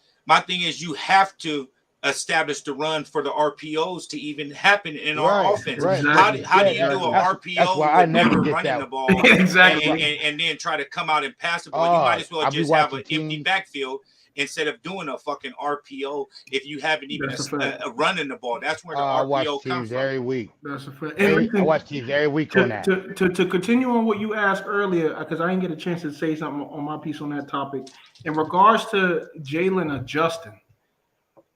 you have to establish the run for the RPOs to even happen in our Right, offense. right. Exactly. How do Yeah, you do an Exactly. that's RPO why I with never never get running that. the ball and, That's and, exactly. why. and and then try to come out and pass the ball? You might as well I be just have watching an empty teams. backfield instead of doing a fucking RPO if you haven't even That's a fact. a running the ball. That's where the I watch RPO come teams from. every week. That's a fact. And I listen, watch teams every week on to that. to to, to continue on what you asked earlier, because I didn't get a chance to say something on my piece on that topic. In regards to Jalen adjusting,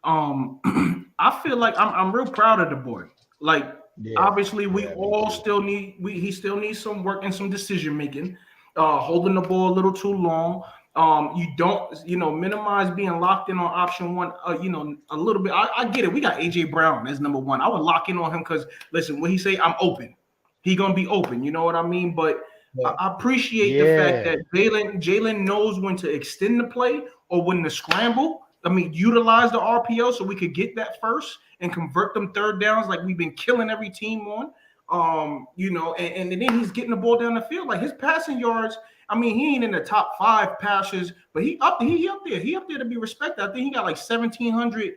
I feel like I'm real proud of the boy. Like Yeah, obviously we yeah, me all too. still need he still needs some work and some decision making. Holding the ball a little too long. You don't minimize being locked in on option one. A little bit. I get it. We got AJ Brown as number one. I would lock in on him because listen, when he say I'm open, he gonna be open. You know what I mean? But Yeah. I appreciate the fact Yeah, that Jalen knows when to extend the play or when to scramble. I mean, utilize the RPO so we could get that first and convert them third downs like we've been killing every team on. And then he's getting the ball down the field. Like his passing yards, I mean, he ain't in the top 5 passers, but he up there. He up there to be respected. I think he got like 1,700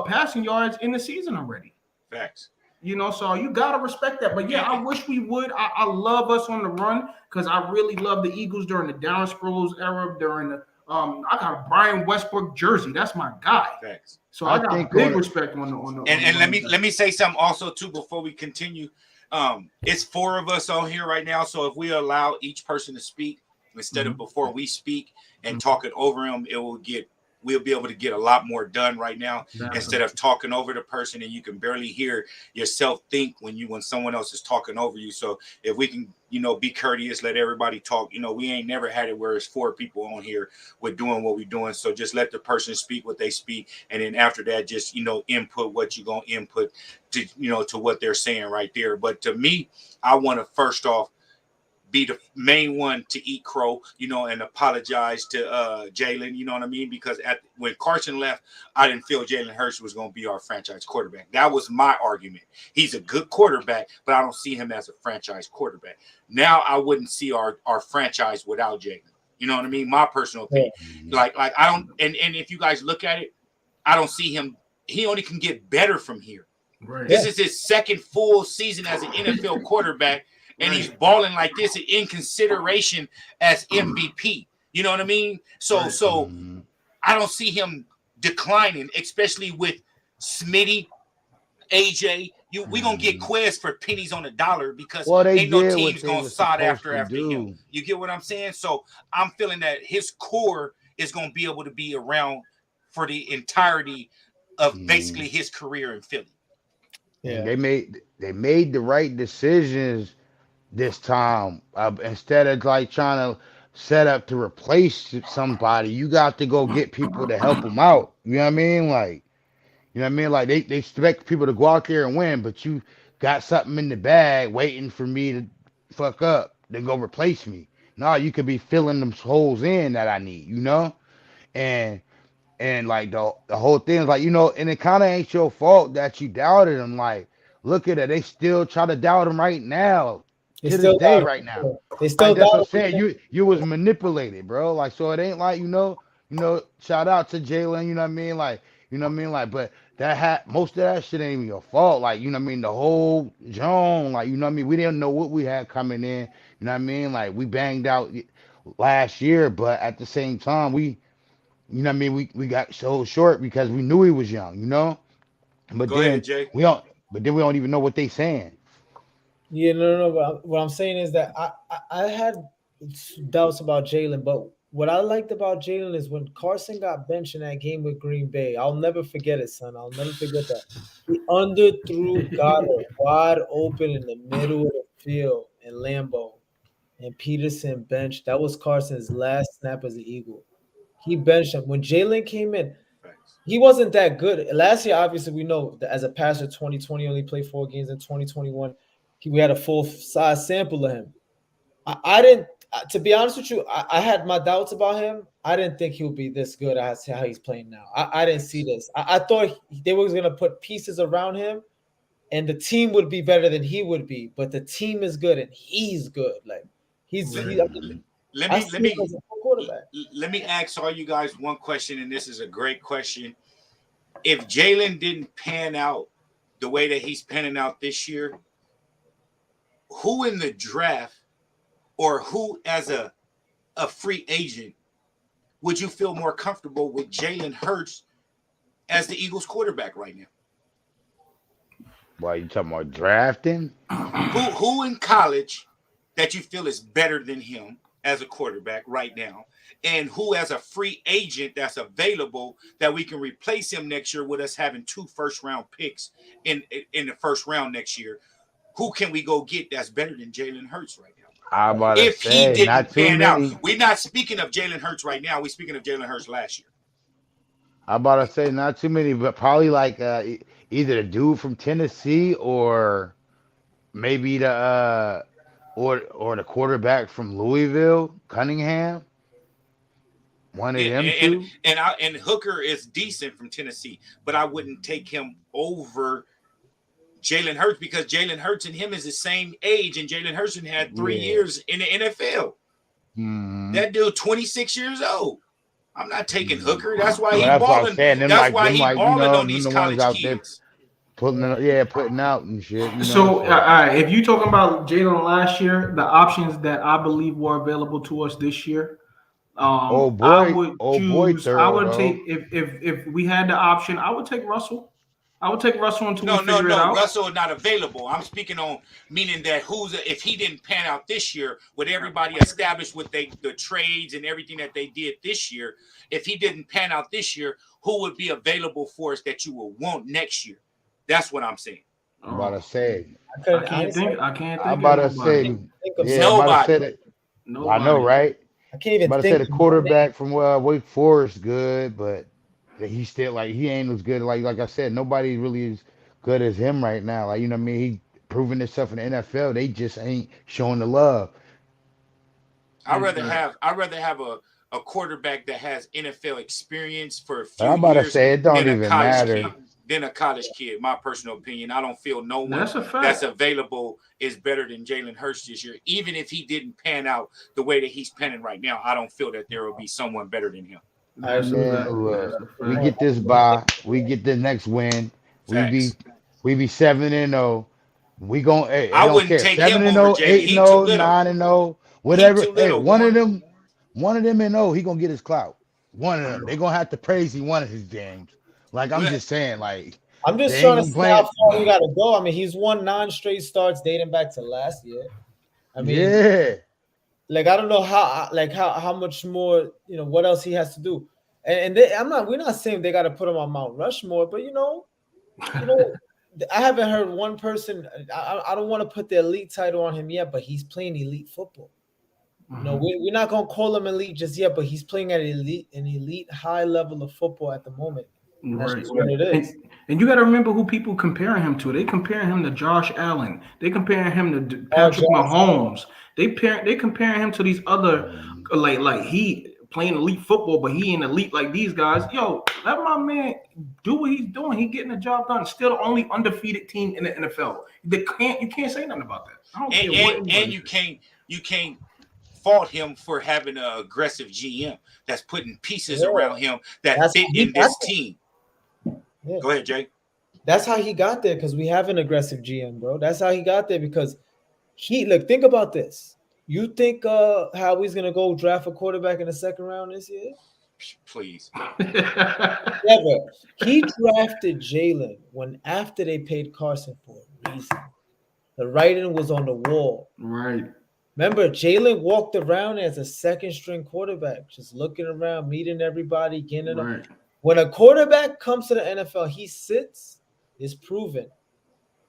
passing yards in the season already. Facts. So you gotta respect that. But yeah, I wish we would. I love us on the run because I really love the Eagles during the Darren Sproles era. During the I got a Brian Westbrook jersey. That's my guy. Facts. So I I got think big on respect on the And let run me game. let me say something also too before we continue. It's 4 of us on here right now, so if we allow each person to speak instead of before we speak and talking over him, we'll be able to get a lot more done right now instead of talking over the person and you can barely hear yourself think when someone else is talking over you. So if we can, be courteous, let everybody talk. We ain't never had it where it's 4 people on here with doing what we're doing. So just let the person speak what they speak. And then after that, just, input what you're going to input to, to what they're saying right there. But to me, I want to first off be the main one to eat crow, and apologize to Jalen, you know what I mean? Because when Carson left, I didn't feel Jalen Hurts was going to be our franchise quarterback. That was my argument. He's a good quarterback, but I don't see him as a franchise quarterback. Now I wouldn't see our franchise without Jalen. You know what I mean? My personal opinion. Like I don't, and if you guys look at it, I don't see him. He only can get better from here. Right. This is his second full season as an NFL quarterback. And he's balling like this in consideration as MVP. You know what I mean? So I don't see him declining, especially with Smitty AJ, we gonna get Quez for pennies on the dollar because Well, they ain't no did what teams they gonna was sod supposed after to him. do. You get what I'm saying? So I'm feeling that his core is gonna be able to be around for the entirety of basically his career in Philly. And they made the right decisions this time. Instead of like trying to set up to replace somebody, you got to go get people to help them out. You know what I mean? Like, you know what I mean? Like they expect people to go out there and win, but you got something in the bag waiting for me to fuck up, then go replace me. No, you could be filling them holes in that I need, you know? And like the whole thing is like, you know, and it kind of ain't your fault that you doubted him. Like, look at it, they still try to doubt him right now, to this day, right now. They still Like that's what I'm doubt saying. You was manipulated, bro. Like, so it ain't like shout out to Jalen. You know what I mean? Like, you know what I mean? Like, but most of that shit ain't even your fault. Like, you know what I mean? The whole Joan, like, you know what I mean? We didn't know what we had coming in. You know what I mean? Like, we banged out last year, but at the same time, you know what I mean? We got so short because we knew he was young, you know? But Go then ahead, Jay. we don't even know what they saying. Yeah, no. But what I'm saying is that I had doubts about Jalen, but what I liked about Jalen is when Carson got benched in that game with Green Bay. I'll never forget it, son. I'll never forget that. He underthrew Goddard wide open in the middle of the field in Lambeau, and Peterson benched. That was Carson's last snap as an Eagle. He benched him. When Jalen came in, he wasn't that good. Last year, obviously, we know that as a passer, 2020 only played 4 games. In 2021, we had a full-size sample of him. I didn't, to be honest with you, I had my doubts about him. I didn't think he would be this good as how he's playing now. I didn't see this. I thought they were going to put pieces around him, and the team would be better than he would be. But the team is good, and he's good. Like Let me ask all you guys one question, and this is a great question. If Jalen didn't pan out the way that he's panning out this year, who in the draft or who as a free agent would you feel more comfortable with Jalen Hurts as the Eagles quarterback right now? Why you talking about drafting? Who in college that you feel is better than him as a quarterback right now, and who as a free agent that's available that we can replace him next year with us having 2 first-round picks in the first round next year? Who can we go get that's better than Jalen Hurts right now? I'm about to If say, he not didn't too pan many. out, we're not speaking of Jalen Hurts right now. We're speaking of Jalen Hurts last year. I'm about to say not too many, but probably like either the dude from Tennessee or maybe the or the quarterback from Louisville, Cunningham. One of them two. And Hooker is decent from Tennessee, but I wouldn't take him over Jalen Hurts because Jalen Hurts and him is the same age, and Jalen Hurts had 3 years in the NFL. Mm-hmm. That dude, 26 years old. I'm not taking Hooker. That's why he's That's balling. what I'm saying. That's why he's balling on these college out kids. There putting out and shit. You know, So, all right, if you're talking about Jalen last year, the options that I believe were available to us this year, I would take if we had the option, I would take Russell. I would take Russell until we figure it out. Russell is not available. I'm speaking on meaning that if he didn't pan out this year, with everybody established with the trades and everything that they did this year, if he didn't pan out this year, who would be available for us that you will want next year? That's what I'm saying. I'm about to say. I can't think. I'm about to say. Nobody. I know, right? I can't even think. The quarterback from Wake Forest good, but he's still he ain't as good. Like I said, nobody really as good as him right now. Like, you know what I mean? He proving himself in the NFL. They just ain't showing the love. I'd rather have a quarterback that has NFL experience for a few I'm about years to say it don't even matter. Than a college kid. My personal opinion. I don't feel no one that's available is better than Jalen Hurts this year. Even if he didn't pan out the way that he's panning right now, I don't feel that there will be someone better than him. We get this bye. We get the next win. Facts. We be 7-0. We gon' I wouldn't take 7-0, 8-0, 9-0, whatever. Hey, one of them and 0, he gonna get his clout. One of them. They gonna have to praise he one of his games. Like, I'm just saying, like, I'm just They trying ain't to gonna see play how it. far we gotta go. I mean, he's won 9 straight starts dating back to last year. I mean, Yeah. like I don't know how much more, what else he has to do. And we're not saying they got to put him on Mount Rushmore, but I haven't heard one person. I don't want to put the elite title on him yet, but he's playing elite football. We're not gonna call him elite just yet, but he's playing at an elite high level of football at the moment. And that's Right. just what it is. And you got to remember who people comparing him to. They comparing him to Josh Allen. They comparing him to Patrick Mahomes. They comparing him to these other like he playing elite football, but he ain't elite like these guys. Yo, let my man do what he's doing. He getting the job done. Still the only undefeated team in the NFL. You can't say nothing about that. I don't care what And you can't fault him for having an aggressive GM that's putting pieces around him that fit in this team. Yeah. Go ahead, Jay. That's how he got there, because we have an aggressive GM, bro. That's how he got there, because think about this. You think Howie's gonna go draft a quarterback in the second round this year? Please. Never. He drafted Jalen after they paid Carson for a reason. The writing was on the wall. Right. Remember, Jalen walked around as a second string quarterback, just looking around, meeting everybody, getting Right. When a quarterback comes to the NFL, he sits, is proven.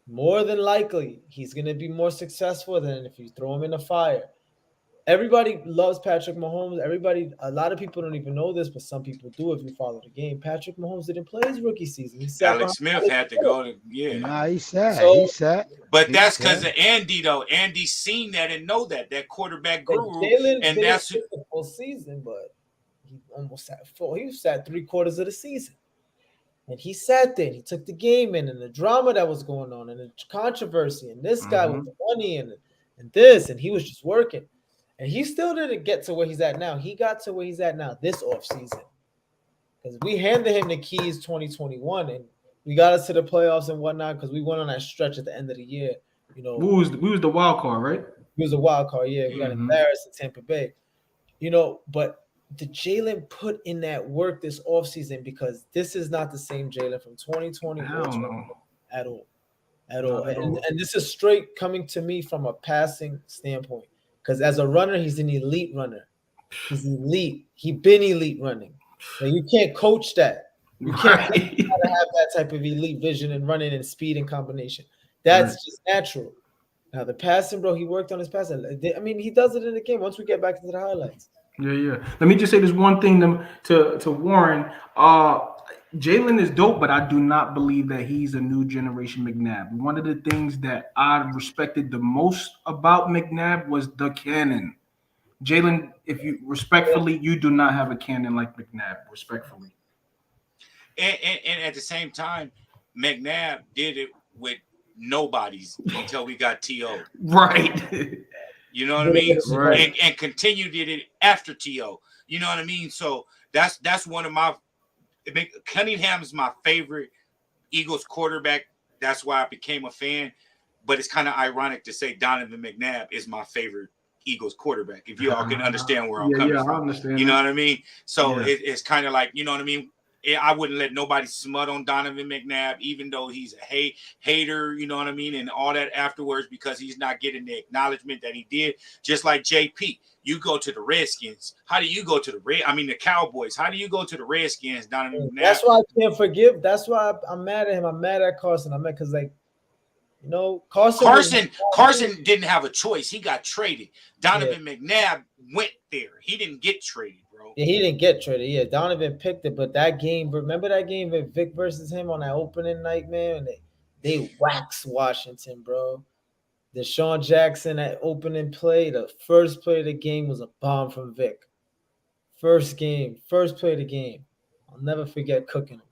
More than likely, he's going to be more successful than if you throw him in the fire. Everybody loves Patrick Mahomes. A lot of people don't even know this, but some people do if you follow the game. Patrick Mahomes didn't play his rookie season. Alex Smith had to go to Nah, he sat. But that's because of Andy, though. Andy seen that and know that quarterback guru, and that's the full season, but he almost sat full. He sat 3/4 of the season, and he sat there. And he took the game in, and the drama that was going on, and the controversy, and this guy with the money, and this, and he was just working, and he still didn't get to where he's at now. He got to where he's at now this offseason, because we handed him the keys 2021, and we got us to the playoffs and whatnot because we went on that stretch at the end of the year. We was the wild card, right? He was a wild card, yeah. We got embarrassed in Tampa Bay. But the Jalen put in that work this offseason, because this is not the same Jalen from 2020 at all. And this is straight coming to me from a passing standpoint, because as a runner, he's an elite runner. He's elite. He's been elite running. Now, you can't coach that. You can't have that type of elite vision and running and speed and combination. That's just natural. Now, the passing, bro, he worked on his passing. I mean, he does it in the game once we get back into the highlights. Yeah. Let me just say this one thing to Warren. Jalen is dope, but I do not believe that he's a new generation McNabb. One of the things that I respected the most about McNabb was the cannon. Jalen, if you respectfully, you do not have a cannon like McNabb, respectfully. And at the same time, McNabb did it with nobodies until we got T.O. Right. You know what I mean? Right. And continued it after T.O. You know what I mean? So that's one of my – Cunningham is my favorite Eagles quarterback. That's why I became a fan. But it's kind of ironic to say Donovan McNabb is my favorite Eagles quarterback, if you all can understand where I'm coming from. I understand. You know what I mean? So it's kind of like, you know what I mean? I wouldn't let nobody smut on Donovan McNabb, even though he's a hater, you know what I mean, and all that afterwards, because he's not getting the acknowledgement that he did. Just like JP, you go to the Redskins. How do you go to the Cowboys? How do you go to the Redskins, Donovan McNabb? That's why I can't forgive. That's why I'm mad at him. I'm mad at Carson. I'm mad because, Carson didn't have a choice. He got traded. Donovan McNabb went there. He didn't get traded. Yeah, he didn't get traded. Yeah, Donovan picked it, but that game, remember that game with Vic versus him on that opening night, man? They waxed Washington, bro. Deshaun Jackson, that opening play, the first play of the game was a bomb from Vic. First play of the game. I'll never forget cooking him.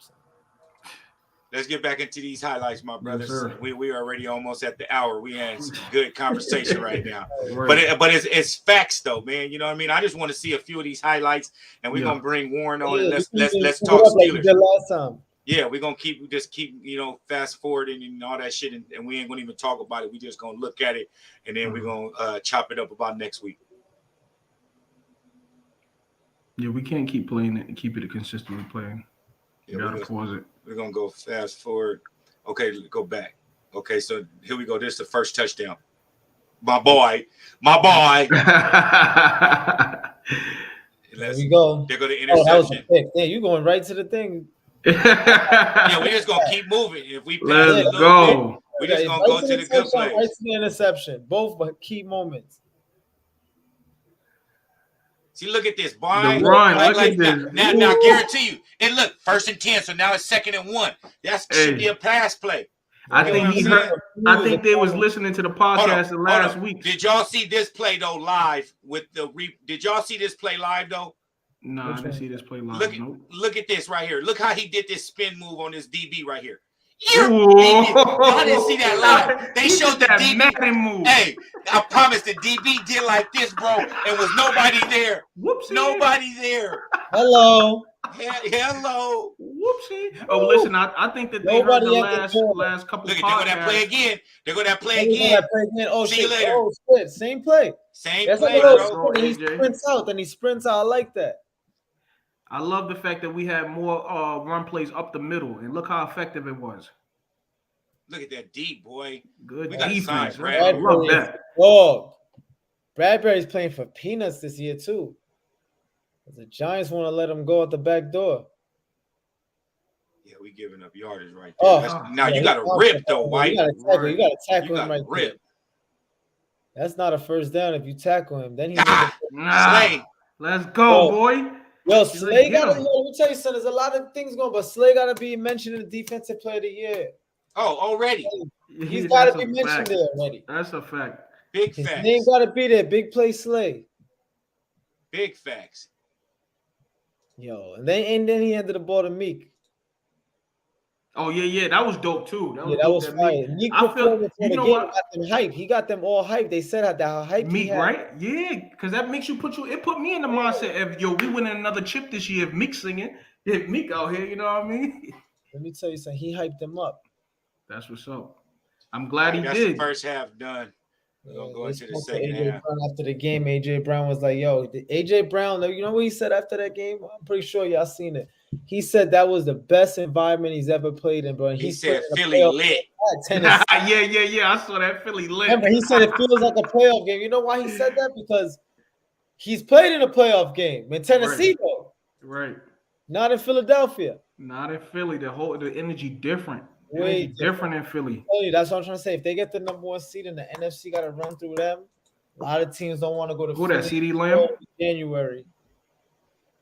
Let's get back into these highlights, my brothers. Yes, we are already almost at the hour. We had some good conversation right now. Right. But it's facts though, man. You know what I mean? I just want to see a few of these highlights, and we're gonna bring Warren on and let's talk Steelers. Like last time. Yeah, we're gonna keep fast forwarding and all that shit, and we ain't gonna even talk about it. We just gonna look at it, and then we're gonna chop it up about next week. Yeah, we can't keep playing it and keep it consistently playing. You gotta pause it. We're gonna go fast forward. Okay, go back. Okay, so here we go. This is the first touchdown. My boy. There we go. There go the Oh, that was a interception. pick. Yeah, you going right to the thing. Yeah, we're just gonna keep moving. If we pass Let's it a little go. bit, we're just gonna Right go to to the good touchdown, plays. right to the interception. Both key moments. See, look at this, boy. The run, Like, look at this. now, guarantee you. And look, 1st and 10, so now it's 2nd and 1. That should be a pass play. I You know think what he I'm heard. saying? I think they was listening to the podcast Hold last on. week. Did y'all see this play though live with the Did y'all see this play live though? No, I didn't see this play live. Look at this right here. Look how he did this spin move on this DB right here. Y'all didn't see that live. They showed the that DB Madden move. Hey, I promise the DB did like this, bro, and was nobody there. Whoopsie. Nobody there. Hello. Hello. Whoopsie. Oh, listen, I think that they heard Nobody the at the last couple Look podcasts. at there go that play again. There go that play There we go, again. that play again. Oh, See you shit. later. Oh, shit. Same play. Same That's play, like a little bro. sprint. He AJ. sprints out, then he sprints out. I like that. I love the fact that we had more run plays up the middle, and look how effective it was. Look at that deep boy. Good We gotta defense. sign I Bradbury. love that. Dog. Bradbury's playing for peanuts this year, too. The Giants want to let him go out the back door. Yeah, we giving up yardage right there. Oh, Now yeah, you got to he's rip though, White. You got to tackle. You got to tackle You him gotta right there. rip. That's not a first down if you tackle him. Then he's Slay. Let's go, Oh. boy. Yo, Slay get got to. him. Let me tell you something. There's a lot of things going, but Slay got to be mentioned in the defensive player of the year. Oh, already. He's Yeah, got to that's be a mentioned fact. there already. That's a fact. Big His facts. name got to be there. Big play Slay. Big facts. Yo, and then he handed the ball to Meek. Oh yeah, that was dope too. That dope was that fire. Meek- Meek I feel performance you in the know game what? got them hype. He got them all hype. They said how hype he Meek, had. right? Yeah, because that makes it put me in the mindset of we winning another chip this year. If Meek singing, if Meek out here, you know what I mean? Let me tell you something. He hyped them up. That's what's up. I'm glad he That's did. the first half done. We're gonna go They into the spoke to second AJ half. Brown after the game. AJ Brown was like, "Yo, AJ Brown." You know what he said after that game? I'm pretty sure y'all seen it. He said that was the best environment he's ever played in, bro. And He said played in a Philly playoff lit. game at Tennessee. yeah. I saw that Philly lit. Remember, he said it feels like a playoff game. You know why he said that? Because he's played in a playoff game in Tennessee, though, Right. not in Philadelphia. Not in Philly. The energy different. Way Energy different in Philly. Tell you, that's what I'm trying to say. If they get the number one seed and the NFC got to run through them, a lot of teams don't want to go to Who that? Philly CeeDee Lamb? in January.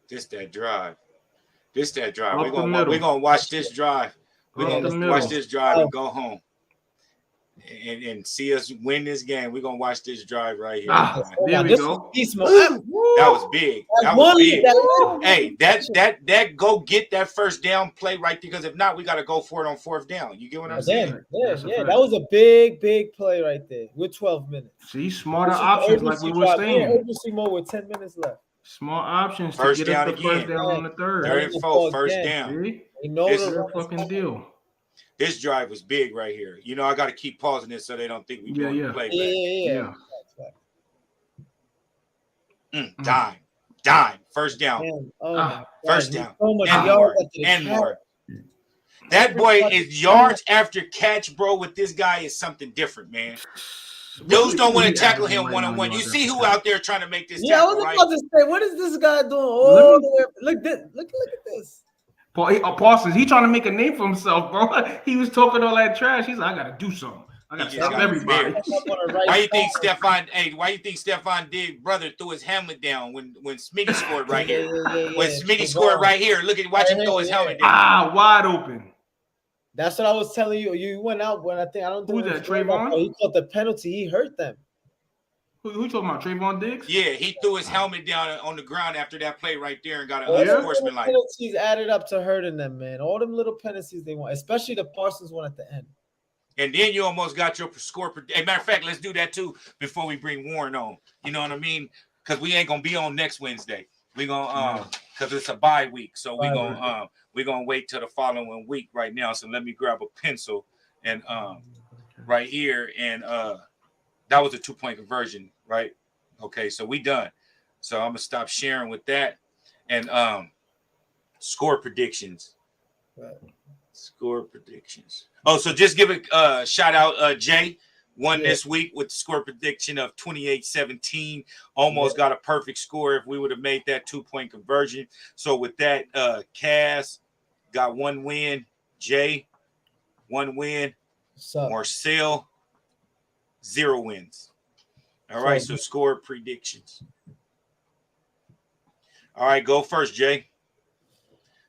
This that drive. This that drive. Up We're the gonna middle. watch this drive. We're Up the gonna middle. watch this drive and go home. And see us win this game. We're gonna watch this drive right here. Ah, man. there we This go. was beast mode. That was big. That was big. Hey, that go get that first down play right there. Because if not, we got to go for it on 4th down. You get what I'm saying? That's a Yeah, fact. that was a big play right there with 12 minutes. See, smarter options like we were saying. Urgency mode with 10 minutes left. Small options to First get down us the again. first down on the third. 3rd and 4th, first down. See? They know This the is Real run is fucking coming. deal. This drive was big right here. You know, I got to keep pausing this so they don't think we doing Yeah. the playback. Yeah. Dime. First down. Man, oh Ah, my God. first down. So much And yards more. after the And catch. more. That boy is yards after catch, bro. With this guy is something different, man. Those don't want to tackle him one-on-one. You see who out there trying to make this Yeah, I tackle, was right? about to say, what is this guy doing? Oh, look at this. Parsons, he trying to make a name for himself, bro. He was talking all that trash. He's like, I gotta do something. I gotta He stop just got everybody. Why you think Stephon Diggs' brother threw his helmet down when Smitty scored right here? When Smitty scored right here, watch him throw his helmet down. Ah, wide open. That's what I was telling you. You went out when I don't think Who's it that, was Trayvon? He caught the penalty. He hurt them. Who you talking about? Trayvon Diggs? Yeah, he threw his helmet down on the ground after that play right there and got All an them unsportsmanlike. little penalties added up to hurting them, man. All them little penalties they want, especially the Parsons one at the end. And then you almost got your score. Hey, matter of fact, let's do that too before we bring Warren on. You know what I mean? Because we ain't gonna be on next Wednesday. We gonna because it's a bye week, so we're gonna wait till the following week right now. So let me grab a pencil and right here and that was a 2-point conversion, right? Okay, so we done. So I'm gonna stop sharing with that and score predictions. Right. Score predictions. Oh, so just give a shout out. Jay won this week with the score prediction of 28-17. Almost got a perfect score if we would have made that 2-point conversion. So with that, Cass got 1 win. Jay, 1 win. Marcel, 0 wins. All right, so score predictions. All right, go first, Jay.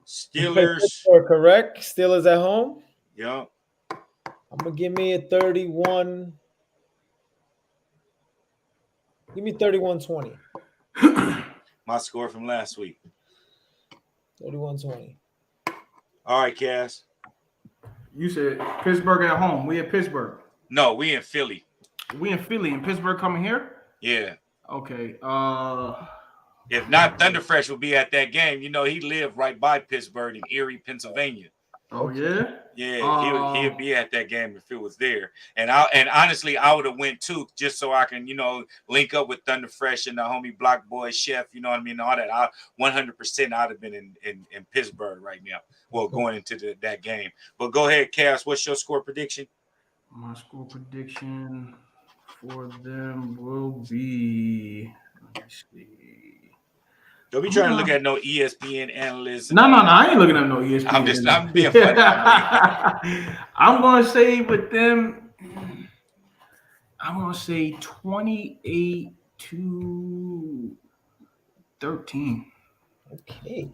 Steelers. Correct. Steelers at home. Yeah. I'm gonna give me a 31. Give me 31-20. My score from last week. 31-20. All right, Cass. You said Pittsburgh at home. We at Pittsburgh. No, we in Philly. We in Philly and Pittsburgh coming here? Yeah. Okay. If not, Thunderfresh will be at that game. You know, he lived right by Pittsburgh in Erie, Pennsylvania. Oh yeah. Yeah, he'd be at that game if it was there. And honestly, I would have went too, just so I can, link up with Thunderfresh and the homie Block Boy Chef. You know what I mean? All that. 100% I'd have been in Pittsburgh right now. Well, going into that game. But go ahead, Cass. What's your score prediction? My score prediction for them will be. Let me see. Don't be trying to look at no ESPN analysts. No. I ain't looking at no ESPN. I'm being funny. I'm going to say with them, I'm going to say 28-13. Okay.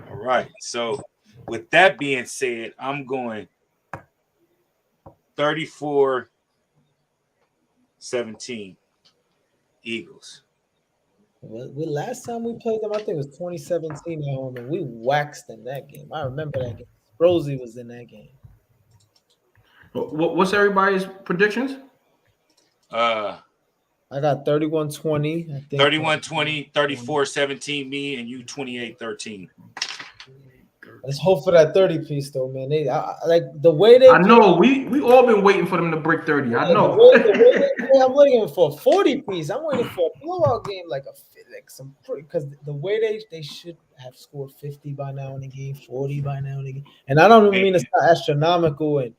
All right. So with that being said, I'm going 34-17 Eagles. Well, last time we played them, I think it was 2017 at home, and we waxed them that game. I remember that game. Rosie was in that game. What's everybody's predictions? I got 31-20. I think 31-20, 34-17 me, and you 28-13. Let's hope for that 30 piece though, man. Like the way they. I know we all been waiting for them to break 30. I know. I'm waiting for a 40 piece. I'm waiting for a blowout game, because the way they should have scored 50 by now in the game, 40 by now in the game, and I don't even mean it's not astronomical and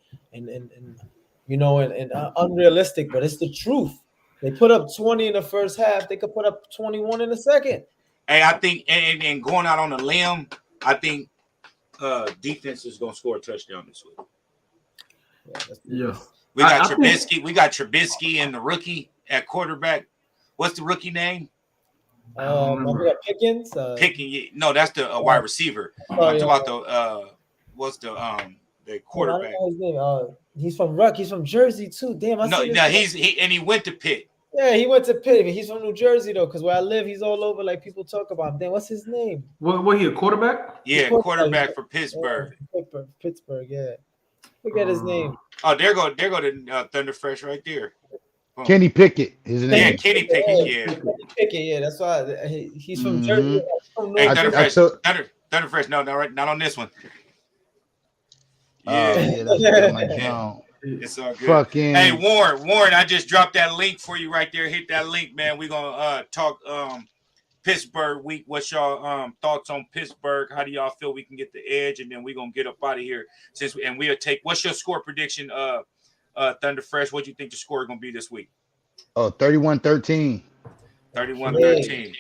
unrealistic, but it's the truth. They put up 20 in the first half. They could put up 21 in the second. Hey, I think, and going out on a limb, I think defense is going to score a touchdown this week. Yeah. We got Trubisky. We got Trubisky and the rookie at quarterback. What's the rookie name? We got Pickens. No, that's the wide receiver. I'm talking about the what's the quarterback? I don't know his name. He's from Ruck. He's from Jersey too. Damn. He went to Pitt. Yeah, he went to Pitt. He's from New Jersey though, because where I live, he's all over. Like people talk about him. Damn, what's his name? What he a quarterback? Yeah, quarterback for Pittsburgh. Pittsburgh, yeah. Forget his name. Oh, there go to Thunderfresh right there. Boom. Kenny Pickett, his name. Yeah, Kenny Pickett. Yeah. Kenny Pickett, yeah. That's why he's from Jersey. Hey, Thunderfresh. No, not on this one. Yeah, that's my count. It's all good. Fucking. Hey, Warren, I just dropped that link for you right there. Hit that link, man. We're gonna talk Pittsburgh week. What's y'all thoughts on Pittsburgh? How do y'all feel we can get the edge? And then we're gonna get up out of here. We'll take. What's your score prediction, Thunderfresh? What do you think the score is gonna be this week? Oh, 31-13. 31-13.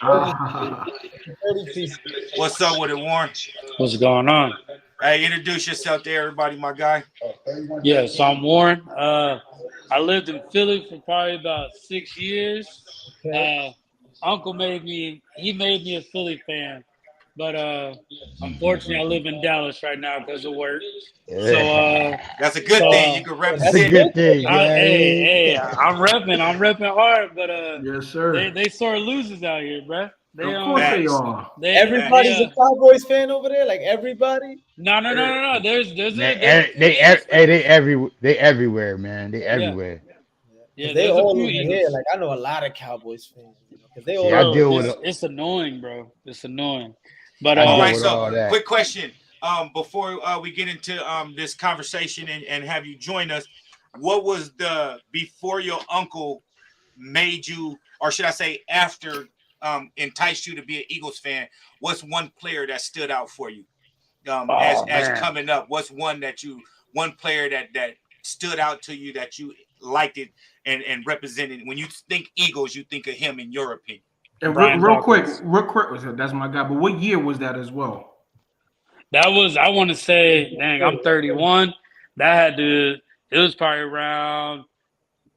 What's up with it, Warren? What's going on? Hey, introduce yourself to everybody, my guy. Yeah, so I'm Warren. I lived in Philly for probably about 6 years. Uncle made me a Philly fan. But unfortunately, I live in Dallas right now because of work. So that's a good thing. You can represent. That's a good thing. I'm repping hard, but yes, sir. They sore losers out here, bro. Of course they are. Everybody's a Cowboys fan over there, like everybody. No. There's they everywhere, man. They everywhere. Yeah, they all over here. Like I know a lot of Cowboys fans. Because they all. I deal with it. It's annoying, bro. It's annoying. But all right. So, quick question. Before we get into this conversation and have you join us, what was before your uncle made you, or should I say, after enticed you to be an Eagles fan? What's one player that stood out for you as man. coming up? What's one player that stood out to you that you liked it and represented? When you think Eagles, you think of him in your opinion. And Brian real quick, Dawkins. that's my guy. But what year was that as well? That was, I want to say, dang, I'm 31. It was probably around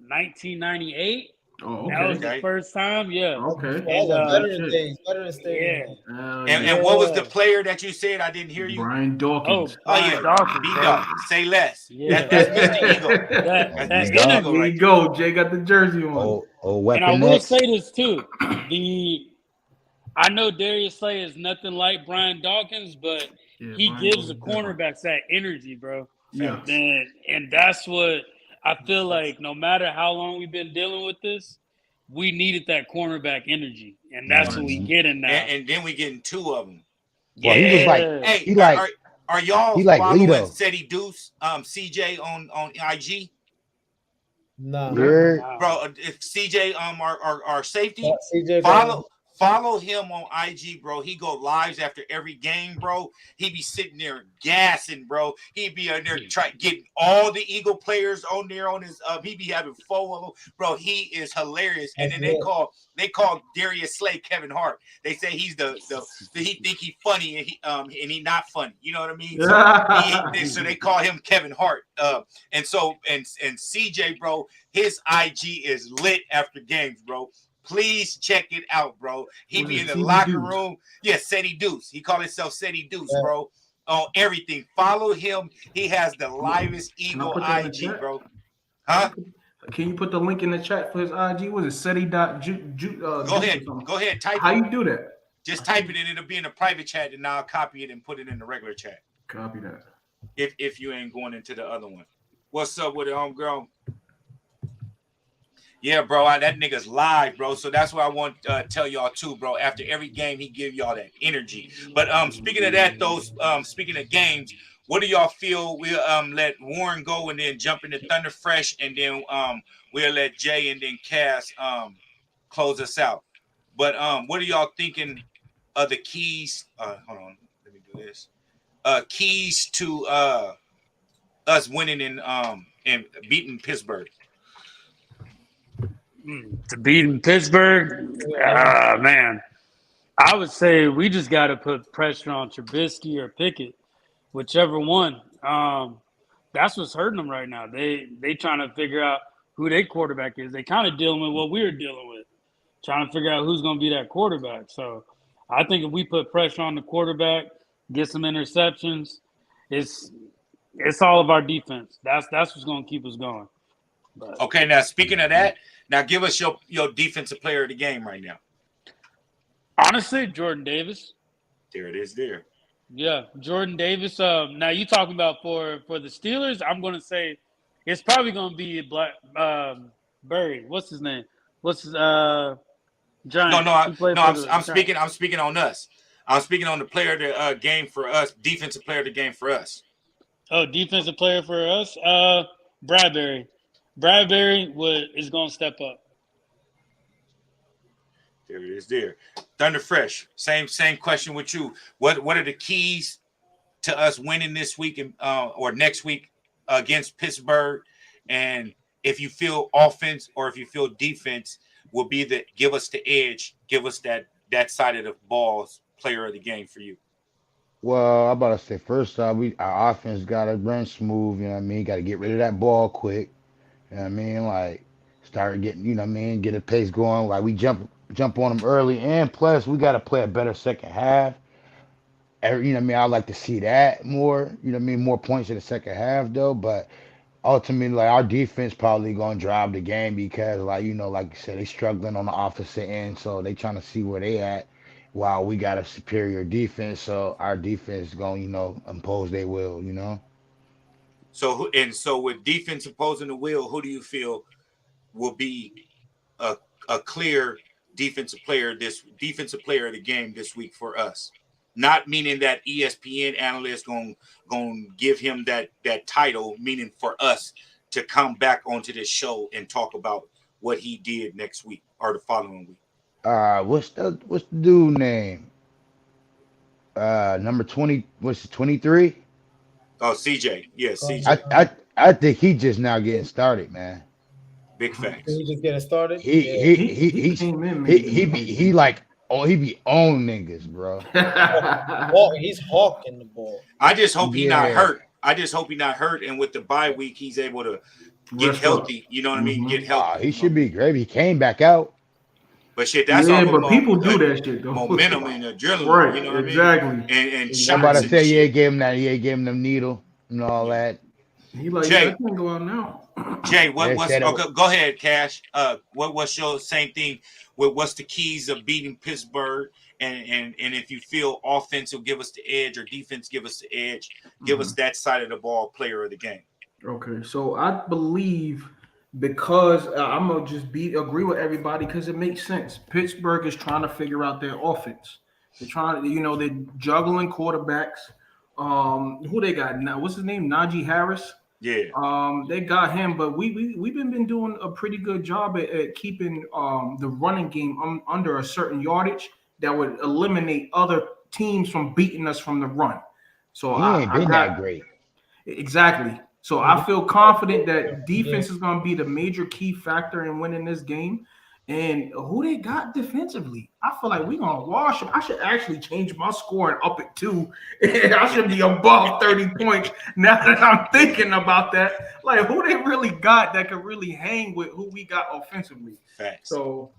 1998. Oh, That was okay. the first time, yeah. Okay. And, Veteran days, Veterans Day. yeah. And what was the player that you said? I didn't hear you. Brian Dawkins. Oh yeah, Brian Dawkins, B bro. Dog. Say less. Yeah. That's Mr. Eagle. That That's Dog. Mr. Eagle There right you go. Jay got the jersey on. Oh, And Weapon I will X. say this too. I know Darius Slay is nothing like Brian Dawkins, but Yeah, he Brian gives the Dawkins different. cornerbacks that energy, bro. Yeah. And that's what I feel like no matter how long we've been dealing with this, we needed that cornerback energy. And that's what we getting now. And then we getting two of them. Well, he was like, Hey, he like, are y'all he like following Lito. Seti Deuce, CJ on IG? Nah. You're, Bro, if CJ our safety, CJ follow him on IG, bro. He go lives after every game, bro. He be sitting there gassing, bro. He be on there getting all the Eagle players on there on his he be having 4 of them, bro. He is hilarious. And then they call Darius Slay Kevin Hart. They say he's he think he funny and he not funny. You know what I mean? So they call him Kevin Hart. And CJ, bro, his IG is lit after games, bro. Please check it out, bro. He be in the locker room. Yeah, Seti Deuce. He call himself Seti Deuce, bro. On everything. Follow him. He has the livest Eagle IG, bro. Huh? Can you put the link in the chat for his IG? Was it Seti dot Go ahead. Type How it. you do that? Just type it in. It'll be in the private chat, and I'll copy it and put it in the regular chat. Copy that. If you ain't going into the other one. What's up with it, homegirl? Yeah, bro, that nigga's live, bro. So that's what I want to tell y'all too, bro. After every game, he give y'all that energy. But speaking of that, speaking of games, what do y'all feel? We'll let Warren go and then jump into Thunder Fresh, and then we'll let Jay and then Cass close us out. But what are y'all thinking of the keys? Hold on, let me do this. Keys to us winning and beating Pittsburgh. To beat in Pittsburgh, man, I would say we just got to put pressure on Trubisky or Pickett, whichever one. That's what's hurting them right now. They trying to figure out who their quarterback is. They kind of dealing with what we were dealing with, trying to figure out who's going to be that quarterback. So I think if we put pressure on the quarterback, get some interceptions, it's all of our defense. That's what's going to keep us going. But, okay, now speaking of that, now give us your defensive player of the game right now. honestly, Jordan Davis. There it is there. Yeah, Jordan Davis. Now you talking about for the Steelers, I'm going to say it's probably going to be Barry. What's his name? What's his Giants? I'm speaking on us. I'm speaking on the player of the game for us, defensive player of the game for us. Oh, defensive player for us, Bradbury. Bradbury is going to step up. There it is there. Thunder Fresh. Same question with you. What are the keys to us winning this week or next week against Pittsburgh? And if you feel offense or if you feel defense will be give us the edge, give us that side of the ball's player of the game for you. Well, I'm about to say first off, our offense gotta run smooth, you know what I mean? Gotta get rid of that ball quick. You know what I mean? Like start getting, you know what I mean, get a pace going. Like we jump on them early, and plus we gotta play a better second half. You know what I mean? I'd like to see that more, you know what I mean, more points in the second half though. But ultimately, like our defense probably gonna drive the game because, like, you know, like you said, they struggling on the offensive end, so they trying to see where they at while we got a superior defense. So our defense is gonna, you know, impose their will, you know. So with defense imposing the will, who do you feel will be a clear defensive player of the game this week for us? Not meaning that ESPN analyst going give him that title, meaning for us to come back onto this show and talk about what he did next week or the following week. What's the dude name? number 20, what's it, 23? Oh, CJ. Yeah, CJ. I think he just now getting started, man. Big facts. He just getting started. He came in, man. He like, oh, he be on niggas, bro. He's hawking the ball. I just hope he not Yeah. hurt. I just hope he not hurt, and with the bye week, he's able to get Rest healthy. You know what I mean? Mhm. Get Ah, healthy. he should be great. He came back out. But shit, that's Yeah, all but people do that shit though. momentum and adrenaline. Right, You know what exactly. I mean? And I'm shots about to and say, yeah, shit. gave him them needle and all that. He like, Jay. yeah, I can't go out now. Jay, They what's said it okay, go ahead, Cash. What's your same thing with what's the keys of beating Pittsburgh? And if you feel offense will give us the edge or defense give us the edge, give us that side of the ball player of the game. Okay, so I believe because I'm gonna just agree with everybody because it makes sense. Pittsburgh is trying to figure out their offense. They're trying to, they're juggling quarterbacks. Who they got now? What's his name? Najee Harris. Yeah. They got him, but we've been doing a pretty good job at keeping the running game under a certain yardage that would eliminate other teams from beating us from the run. So He ain't been that great. Exactly. So I feel confident that defense is going to be the major key factor in winning this game. And who they got defensively, I feel like we're going to wash them. I should actually change my score and up it too. I should be above 30 points now that I'm thinking about that. Like, who they really got that could really hang with who we got offensively. Facts. So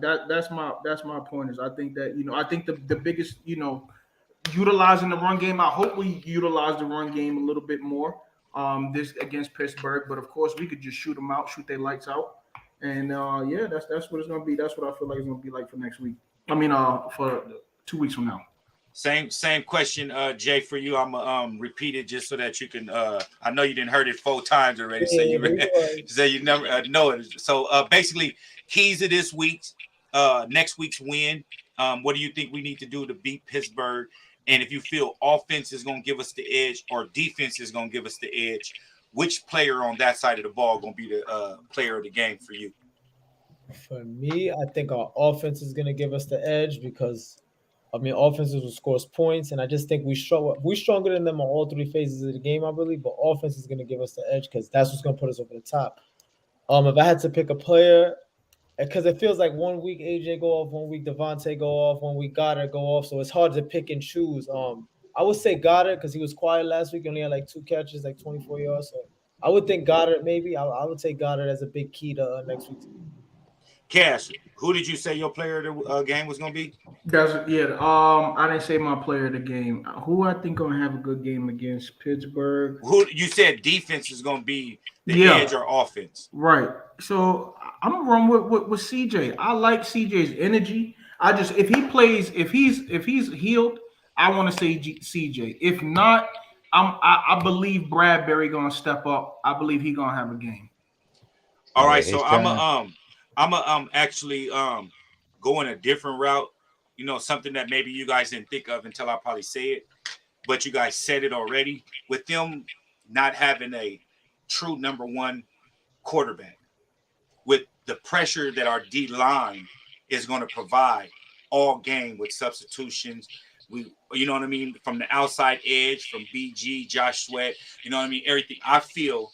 that's my point is I think that, I think the biggest, utilizing the run game, I hope we utilize the run game a little bit more this against Pittsburgh. But, of course, we could just shoot them out, shoot their lights out. And that's what it's gonna be. That's what I feel like it's gonna be like for next week. I mean, for 2 weeks from now. Same question, Jay, for you. I'm gonna repeat it just so that you can. I know you didn't heard it 4 times already, so you never know it. So basically, keys to this week's next week's win. What do you think we need to do to beat Pittsburgh? And if you feel offense is gonna give us the edge or defense is gonna give us the edge, which player on that side of the ball going to be the player of the game for you? For me, I think our offense is going to give us the edge because, offenses will score points, and I just think we're stronger than them on all 3 phases of the game, I believe, but offense is going to give us the edge because that's what's going to put us over the top. If I had to pick a player, because it feels like 1 week AJ go off, 1 week Devontae go off, 1 week Goddard go off, so it's hard to pick and choose. I would say Goddard because he was quiet last week. He only had like 2 catches, like 24 yards. So I would think Goddard maybe. I would take Goddard as a big key to next week. Cash, who did you say your player of the game was going to be? I didn't say my player of the game. Who I think gonna have a good game against Pittsburgh? Who you said defense is going to be the edge or offense? Right. So I'm gonna run with CJ. I like CJ's energy. If he's healed, I want to say CJ. If not, I believe Bradbury gonna step up. I believe he gonna have a game. All right, so I'm actually going a different route. Something that maybe you guys didn't think of until I probably say it, but you guys said it already. With them not having a true number 1 quarterback, with the pressure that our D line is going to provide all game with substitutions. You know what I mean? From the outside edge, from BG, Josh Sweat, you know what I mean? Everything. I feel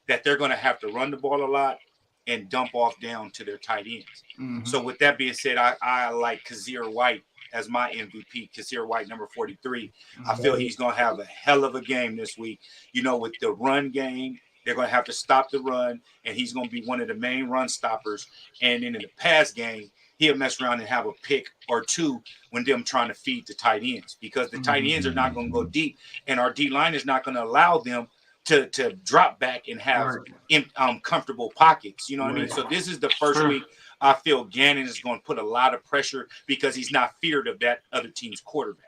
that they're going to have to run the ball a lot and dump off down to their tight ends. Mm-hmm. So with that being said, I like Kazir White as my MVP. Kazir White, number 43. I feel he's going to have a hell of a game this week. With the run game, they're going to have to stop the run, and he's going to be one of the main run stoppers. And then in the pass game, he'll mess around and have a pick or 2 when them trying to feed the tight ends because the tight ends are not going to go deep, and our D line is not going to allow them to drop back and have comfortable pockets. You know what I mean? So this is the first week I feel Gannon is going to put a lot of pressure because he's not feared of that other team's quarterback.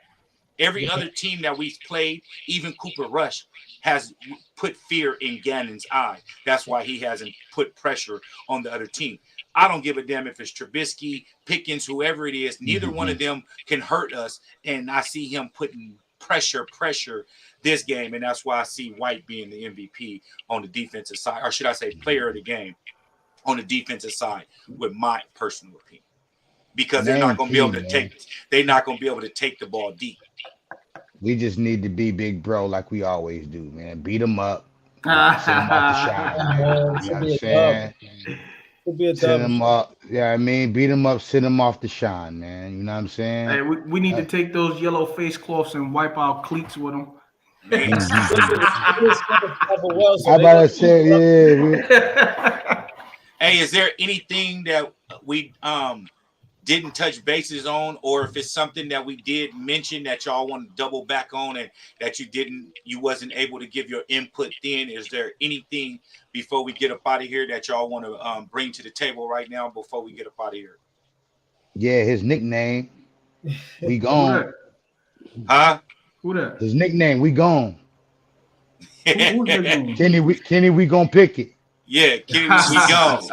Every other team that we've played, even Cooper Rush, has put fear in Gannon's eye. That's why he hasn't put pressure on the other team. I don't give a damn if it's Trubisky, Pickens, whoever it is. Neither one of them can hurt us, and I see him putting pressure this game, and that's why I see White being the MVP on the defensive side, or should I say player of the game on the defensive side, with my personal opinion, because they're not going to be able to take the ball deep. We just need to be big bro like we always do, man. Beat them up, send them off the shine, man. You know Should what I'm be a saying? dub. Should be a Send dub. them up. Yeah, I mean, beat them up, send them off the shine, man. You know what I'm saying? Hey, we need to take those yellow face cloths and wipe our cleats with them. Man. I about to say, yeah. Hey, is there anything that we didn't touch bases on, or if it's something that we did mention that y'all want to double back on and that you wasn't able to give your input then? Is there anything before we get up out of here that y'all want to bring to the table right now before we get up out of here? Yeah, his nickname. We Who gone. that? Huh? Who that? His nickname, we gone. Who's the name? Kenny, we gonna pick it. Yeah, Kenny, we gone.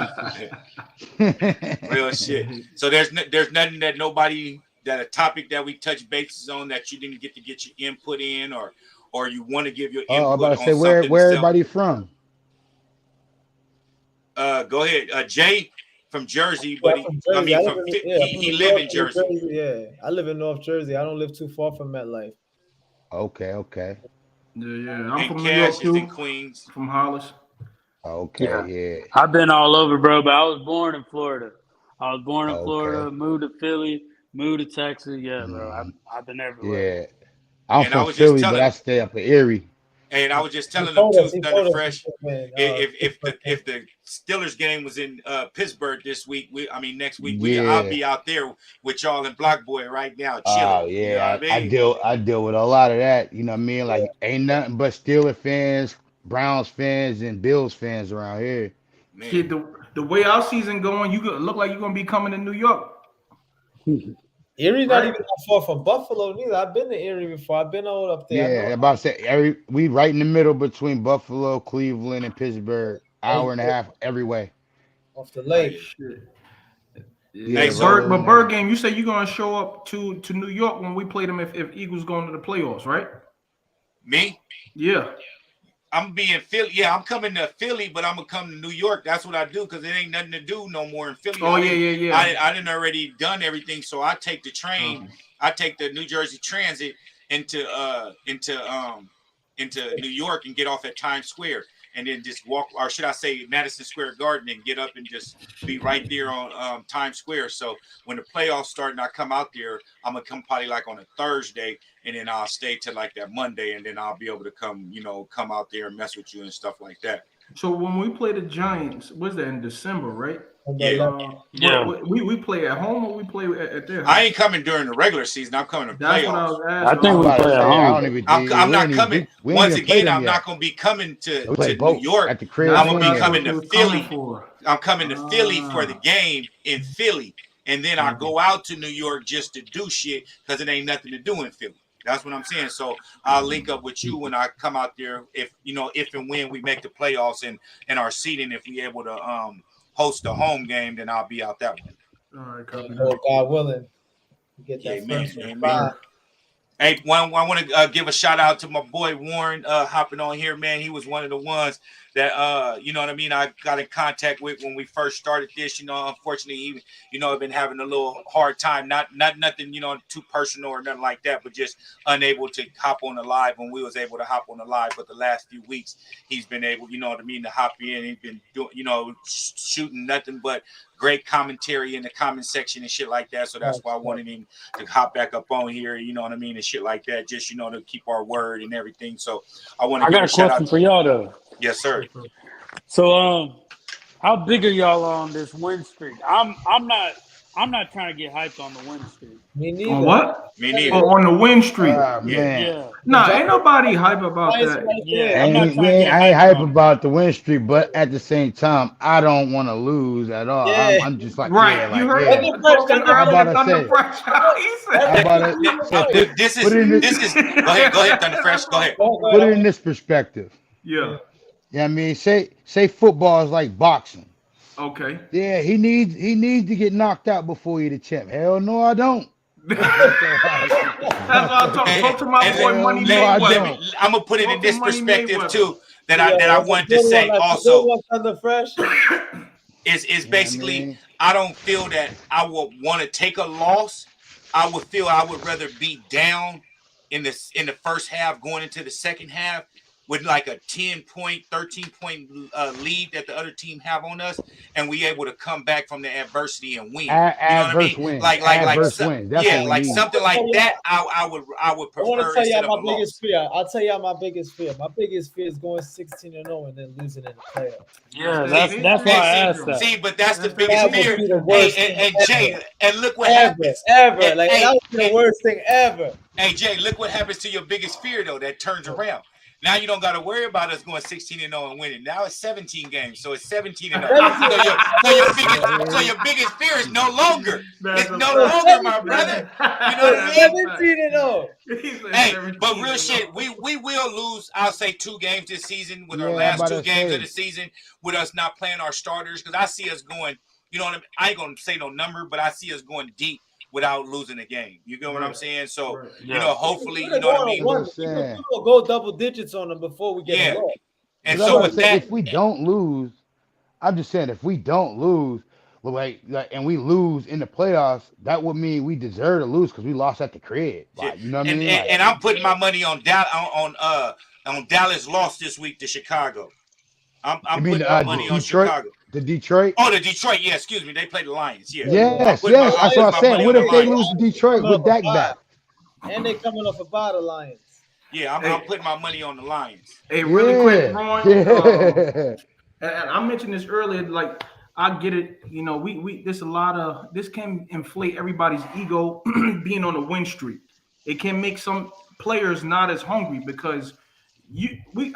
Real shit. So there's nothing that a topic that we touch bases on that you didn't get to get your input in, or you want to give your input. Oh, I'm about to on say where something everybody from? Go ahead, Jay from Jersey, but he live in Jersey. Yeah, I live in North Jersey. I don't live too far from MetLife. Okay. Yeah. I'm And from New York Cash is in too. Queens. From Hollis. Okay, yeah. I've been all over, bro, but I was born in Florida. Okay. Florida, moved to Philly, moved to Texas. Yeah, bro. I've been everywhere. Yeah. I'm And I from was just Philly, telling- but I stay up in Erie. And I was just telling He them told too, us, Thunder Fresh. man, If the Steelers game was in Pittsburgh this week, next week, Yeah. I'll be out there with y'all and Block Boy right now, chilling. Oh You know yeah, what I mean? I deal with a lot of that. You know what I mean? Like ain't nothing but Steelers fans, Browns fans, and Bills fans around here. Man. Kid, the way our season going, you look like you're gonna be coming to New York. Erie's not Right. even that far from Buffalo neither. I've been to Erie before. I've been all up there. I Yeah, know- I'm about to say we right in the middle between Buffalo, Cleveland, and Pittsburgh. Hour and a half every way. off the lake. Shit. Yeah, Hey, so- But Bird game, you say you're gonna show up to New York when we play them if Eagles going to the playoffs, right? Me? Yeah. I'm being Philly. Yeah, I'm coming to Philly, but I'm gonna come to New York. That's what I do because it ain't nothing to do no more in Philly. Oh yeah. I didn't already done everything, so I take the train. I take the New Jersey Transit into New York and get off at Times Square, and then just walk, or should I say Madison Square Garden, and get up and just be right there on Times Square. So when the playoffs start and I come out there, I'm gonna come probably like on a Thursday, and then I'll stay till like that Monday, and then I'll be able to come out there and mess with you and stuff like that. So when we play the Giants, what's that in December, right? Yeah. Yeah. We play at home or we play at their house? I ain't coming during the regular season. I'm coming to That's what I playoffs. was I asking. think we I'm about to play at say, I home. don't even. I'm not coming. We ain't Once even played again, them I'm yet. not going to be coming We to play New both York. at the crib. That's I'm gonna what be I and thought coming you to was coming Philly. for. I'm coming to Philly for the game in Philly, and then I go out to New York just to do shit because it ain't nothing to do in Philly. That's what I'm saying. So I'll link up with you when I come out there. If and when we make the playoffs and our seeding, if we able to host a home game, then I'll be out that way. All right, copy Oh, that. God willing. You get that Amen, first amen. bye. Hey, I want to give a shout out to my boy Warren hopping on here, man. He was one of the ones that you know what I mean, I got in contact with when we first started this. Unfortunately, I've been having a little hard time, not nothing, too personal or nothing like that, but just unable to hop on the live when we was able to hop on the live. But the last few weeks, he's been able, to hop in. He's been doing, shooting nothing but great commentary in the comment section and shit like that. So that's why I wanted him to hop back up on here, and shit like that, just to keep our word and everything. So I want to give got a a shout question out. for y'all though. Yes, sir. So how big are y'all on this win streak? I'm not trying to get hyped on the win streak. Me neither. On what? Me neither. Oh, on the win streak. Man. Yeah. Nah, ain't nobody hype about Giants that. right Yeah. there. I'm not trying to get I ain't hyped hype on it. about the win streak, but at the same time, I don't want to lose at all. Yeah. I'm just like, Right, yeah, you like, heard yeah. it talking I'm earlier, about to Thunder say. Fresh. He I'm said, about to say, This put it in is this- go ahead, Thunder Fresh. Go ahead. put it in this perspective. yeah, Yeah, I mean, say football is like boxing. okay. Yeah, he needs to get knocked out before he the champ. Hell no, I don't. That's what I talk to my boy and- Money no, I Mayweather. don't. I'm gonna put it in this Money perspective Mayweather. too that I wanted to say also Thunder Fresh. is basically I mean? I don't feel that I would want to take a loss. I would feel I would rather be down in the first half, going into the second half, with like a 10-point, 13-point lead that the other team have on us, and we able to come back from the adversity and win. You know what I Adverse mean? wins. Like Adverse wins. That's yeah, what we like need. something like that. I would I want prefer to tell instead y'all of a my biggest loss. fear. I'll tell y'all my biggest fear. My biggest fear is going 16-0 and then losing in the playoffs. Yeah, That's that's why I asked that. See, but that's the That biggest would fear. be the Hey, worst and thing Jay, ever. and look what Ever, happens. ever. Like Hey, that would be the worst thing ever. Hey, Jay, look what happens to your biggest fear though. That turns around. Now you don't got to worry about us going 16-0 and winning. Now it's 17 games, so it's 17-0. So your biggest fear is no longer. It's no longer, my brother. You know what I mean? 17-0. Hey, but real shit, we will lose, I'll say, 2 games this season with our last 2 games of the season with us not playing our starters, because I see us going, you know what I mean? I ain't going to say no number, but I see us going deep without losing a game. You get what I'm saying? So, you know, hopefully, you know what I mean? We're gonna go double digits on them before we get a loss. And so with that, if we don't lose, I'm just saying, if we don't lose, like, and we lose in the playoffs, that would mean we deserve to lose because we lost at the crib. Like, you know what I mean? And I'm putting my money on Dallas loss this week to Chicago. I'm putting my money on Chicago. The Detroit? Oh, the Detroit. Yeah, excuse me. They played the Lions. Yeah. Yes. That's what I'm saying. What if they lose to Detroit with Dak back? And they coming off a bottle Lions. Yeah, I'm putting my money on the Lions. Hey, really quick, Ron. And I mentioned this earlier. Like, I get it. You know, there's a lot of this can inflate everybody's ego being on a win streak. It can make some players not as hungry because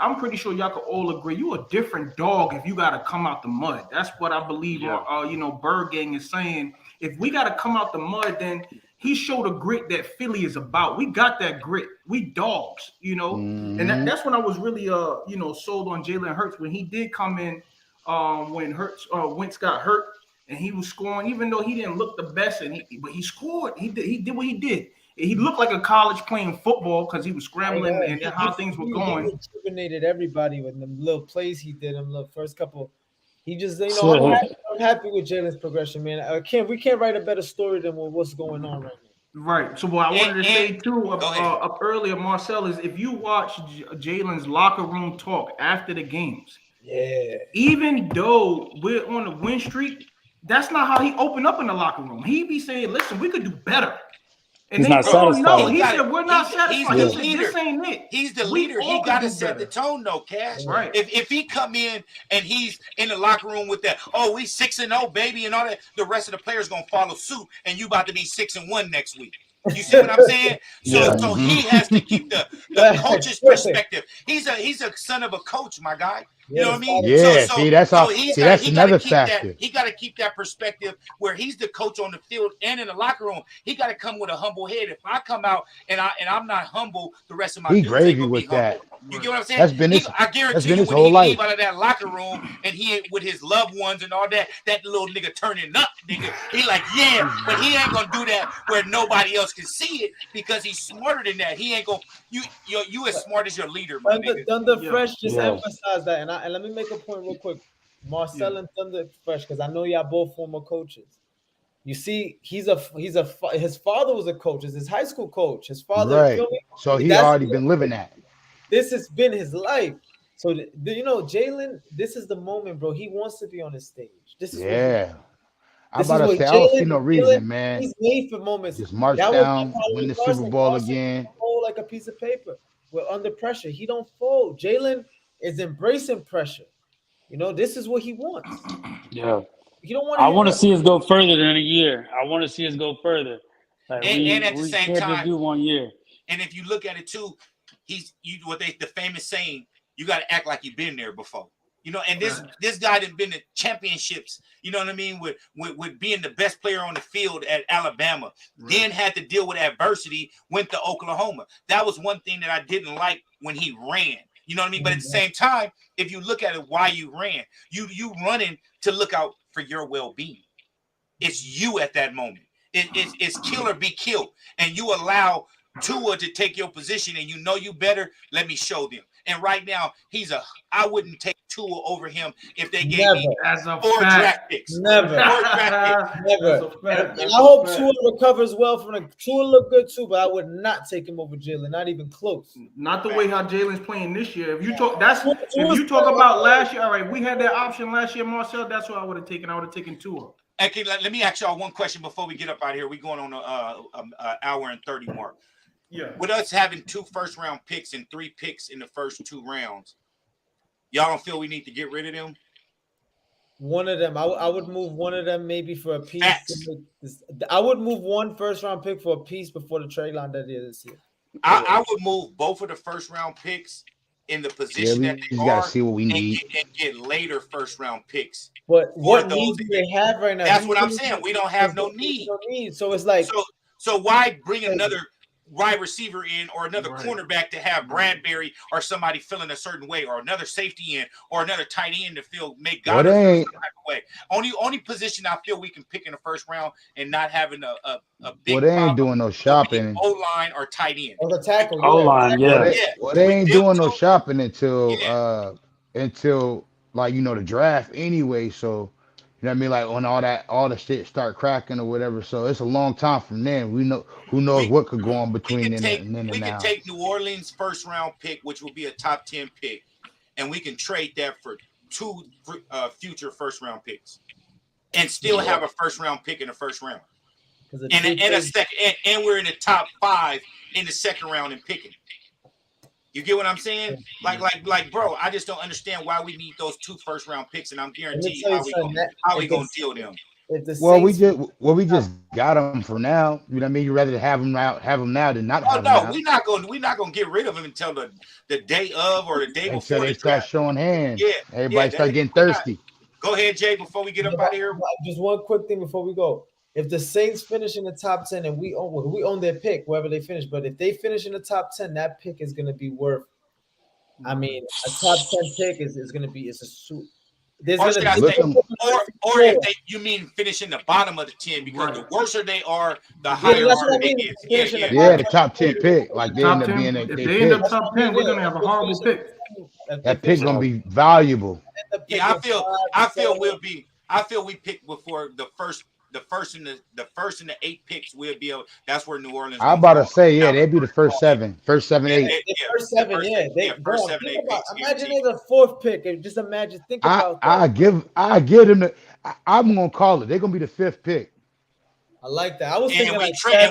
I'm pretty sure y'all can all agree you a different dog if you got to come out the mud. That's what I believe. Bird Gang is saying. If we got to come out the mud, then he showed a grit that Philly is about. We got that grit. We dogs, you know. Mm-hmm. And that's when I was really sold on Jalen Hurts when he did come in. When Wentz got hurt and he was scoring, even though he didn't look the best, but he scored. He did what he did. He looked like a college playing football because he was scrambling and how things were going. He rejuvenated everybody with the little plays he did. Them little first couple. He just, I'm happy with Jalen's progression, man. We can't write a better story than what's going on right now. Right. So what I wanted to say too up earlier, Marcel, is if you watch Jalen's locker room talk after the games, even though we're on a win streak, that's not how he opened up in the locker room. He be saying, "Listen, we could do better." And he's not satisfied. No, he said we're not satisfied. He's the leader. This ain't it. He's the leader. He got to set the tone, though, Cash. Right. If he come in and he's in the locker room with that, we 6-0, baby, and all that, the rest of the players gonna follow suit, and you about to be 6-1 next week. You see what I'm saying? So he has to keep the coach's perspective. He's a son of a coach, my guy. You know what I mean? Yeah, that's another factor. He got to keep that perspective where he's the coach on the field and in the locker room. He got to come with a humble head. If I come out and I'm not humble, the rest of my dudes ain't gonna be humble. You get what I'm saying? I guarantee you when he leave out of that locker room and he with his loved ones and all that little nigga turning up, nigga. He like, but he ain't gonna do that where nobody else can see it because he's smarter than that. He ain't gonna you as smart as your leader, my nigga. Thunder Fresh just emphasized that, and let me make a point real quick. Marcel and Thunder Fresh, because I know y'all both former coaches. You see, his father was a coach, is his high school coach. His father, right. So he already been living that. This has been his life. So Jalen, this is the moment, bro. He wants to be on the stage. This is I'm about to say, I don't see no reason, man. He's made for moments. Just march down, win the Super Bowl again. Fold like a piece of paper. We're under pressure. He don't fold. Jalen is embracing pressure. This is what he wants. Yeah. You don't want. I want to see us go further than a year. I want to see us go further. Like and at the same time, just do 1 year. And if you look at it too, the famous saying, you got to act like you've been there before. And this guy done been to championships, you know what I mean, with being the best player on the field at Alabama, then had to deal with adversity, went to Oklahoma. That was one thing that I didn't like when he ran. You know what I mean? But at the same time, if you look at it, why you ran, you running to look out for your well-being. It's you at that moment. It's kill or be killed. And you allow Tua to take your position and you know you better, let me show them. And right now, I wouldn't take Tua over him if they gave me That's a 4 fact. draft picks. Never. 4 draft picks. That's Never. a fact. And That's I a hope fact. Tua recovers well from the Tua look good too, but I would not take him over Jalen, not even close. Not the way how Jalen's playing this year. If you talk Tua's about last year, all right, we had that option last year, Marcel. That's what I would have taken. I would have taken Tua. Okay, let me ask y'all one question before we get up out of here. We're going on an hour and 30 mark. Yeah. With us having 2 first-round picks and 3 picks in the first 2 rounds, y'all don't feel we need to get rid of them? One of them, I would move one of them maybe for a piece. Facts. I would move 1 first-round pick for a piece before the trade line that is this year. I would move both of the first-round picks in the Yeah, position we that they just are gotta see what we need. and get later first-round picks. But what those needs do they have right now? That's what I'm saying. We don't have no need. So it's like So why bring another wide receiver in or another Right. cornerback to have Bradbury or somebody feeling a certain way or another safety in or another tight end to make Well, God they feel ain't- some type of way? Only position I feel we can pick in the first round and not having a big Well, they ain't problem doing no shopping. O-line or tight end. on the tackle. O-line, yeah. They ain't We doing no built shopping until like the draft anyway. So you know what I mean, like when all the shit start cracking or whatever. So it's a long time from then. We know who knows what could go on we between can then and we now. can take New Orleans first round pick, which will be a top 10 pick, and we can trade that for 2 future first round picks, and still have a first round pick in the first round, and a second, and we're in the top 5 in the second round in picking. You get what I'm saying? Like, bro, I just don't understand why we need those 2 first round picks, and I'm guaranteed how we gonna deal them. Well, we just got them for now. You know what I mean? You rather have them now than not Oh have them no, now. we're not gonna get rid of them until the day of or the day Until before they the start draft. showing hands. Yeah, Everybody start getting thirsty. Go ahead, Jay, before we get up out of here. Just one quick thing before we go. If the Saints finish in the top 10 and we own their pick, wherever they finish, but if they finish in the top 10, that pick is going to be worth. I mean, a top 10 pick is going to be it's a suit. There's Or going should I to say, be or if you mean finishing the bottom of the 10, because the worser they are, the higher that's our what I pick mean. is. Yeah. Yeah, the top 10 pick. Like they Top end up 10. being If they they end pick. up top 10, we're gonna have a horrible pick. That pick gonna be valuable. Yeah, I feel we pick before the first and the 8 picks will be able. That's where New Orleans. I'm about to say, yeah, they'd be the first 7, 8. First 7, yeah. First 7, 8 picks. Imagine there's a 4th pick. And just imagine, think about that. I give them I'm gonna call it. They're gonna be the 5th pick. I like that. I was thinking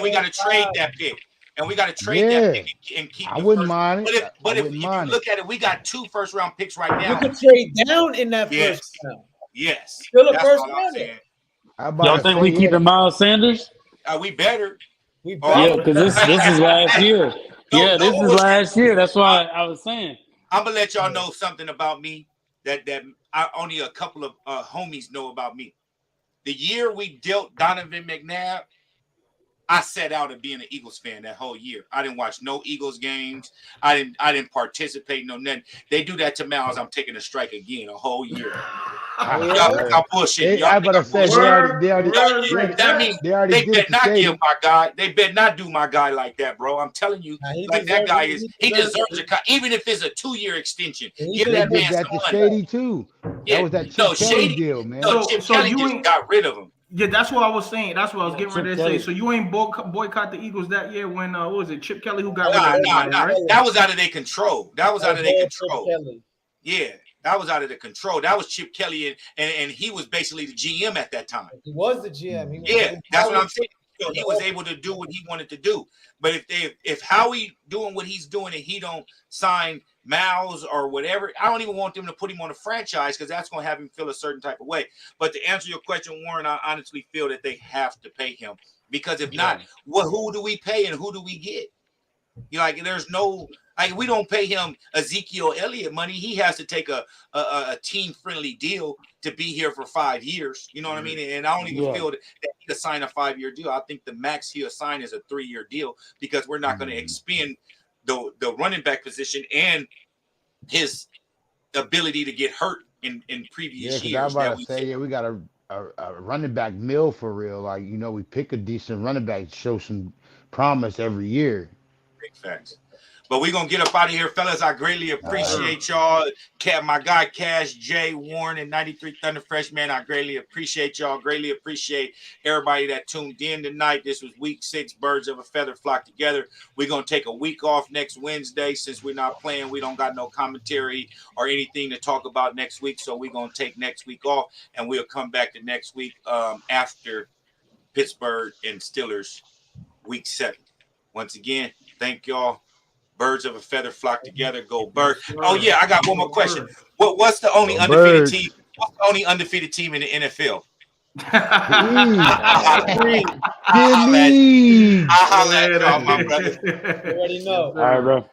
We got to trade that pick. And we got to trade that pick and keep. I wouldn't mind it. But if you look at it, we got 2 first round picks right now. You could trade down in that first round. Yes. Still a That's first all I'm rounder. saying. Y'all think we keeping Miles Sanders? We better. Yeah, because this is last year. Yeah, this is last year. That's why I was saying. I'm gonna let y'all know something about me that only a couple of homies know about me. The year we dealt Donovan McNabb, I set out of being an Eagles fan that whole year. I didn't watch no Eagles games. I didn't participate in no nothing. They do that to Miles, I'm taking a strike again a whole year. Y'all think I'm bullshit. I better say they already They did better not the give my guy. They better not do my guy like that, bro. I'm telling you, like that guy is. He deserves even if it's a 2-year extension. Give that man some money. Shady too. Yeah. That was that Chip Kelly deal, man. No, Chip Kelly just got rid of him. Yeah, that's what I was saying. That's what I was getting ready to say. So you ain't boycott the Eagles that year when what was it? Chip Kelly who got rid of everybody, right? That was out of their control. Yeah, that was out of the control. That was Chip Kelly, and he was basically the GM at that time. He was the GM. That's what I'm saying. So he was able to do what he wanted to do. But if Howie doing what he's doing and he don't sign Miles or whatever, I don't even want them to put him on a franchise because that's going to have him feel a certain type of way. But to answer your question, Warren, I honestly feel that they have to pay him because if not, who do we pay and who do we get? There's no. We don't pay him Ezekiel Elliott money. He has to take a team-friendly deal to be here for 5 years. You know what I mean? And I don't even feel that he'll sign a 5-year deal. I think the max he'll sign is a 3-year deal because we're not going to expend the running back position and his ability to get hurt in previous years. I was about to say, we got a running back mill for real. We pick a decent running back, show some promise every year. Big facts. But we're gonna get up out of here, fellas. I greatly appreciate y'all. My guy Cash, Jay, Warren, and 93 Thunder Freshman. I greatly appreciate y'all. Greatly appreciate everybody that tuned in tonight. This was week 6, Birds of a Feather Flock Together. We're gonna take a week off next Wednesday since we're not playing. We don't got no commentary or anything to talk about next week. So we're gonna take next week off, and we'll come back to next week after Pittsburgh and Steelers week 7. Once again, thank y'all. Birds of a feather flock together. Go Birds. Oh yeah, I got one more question. What's the only undefeated team? What's the only undefeated team in the NFL? I'll holler at y'all, my brother. You already know. All right, bro.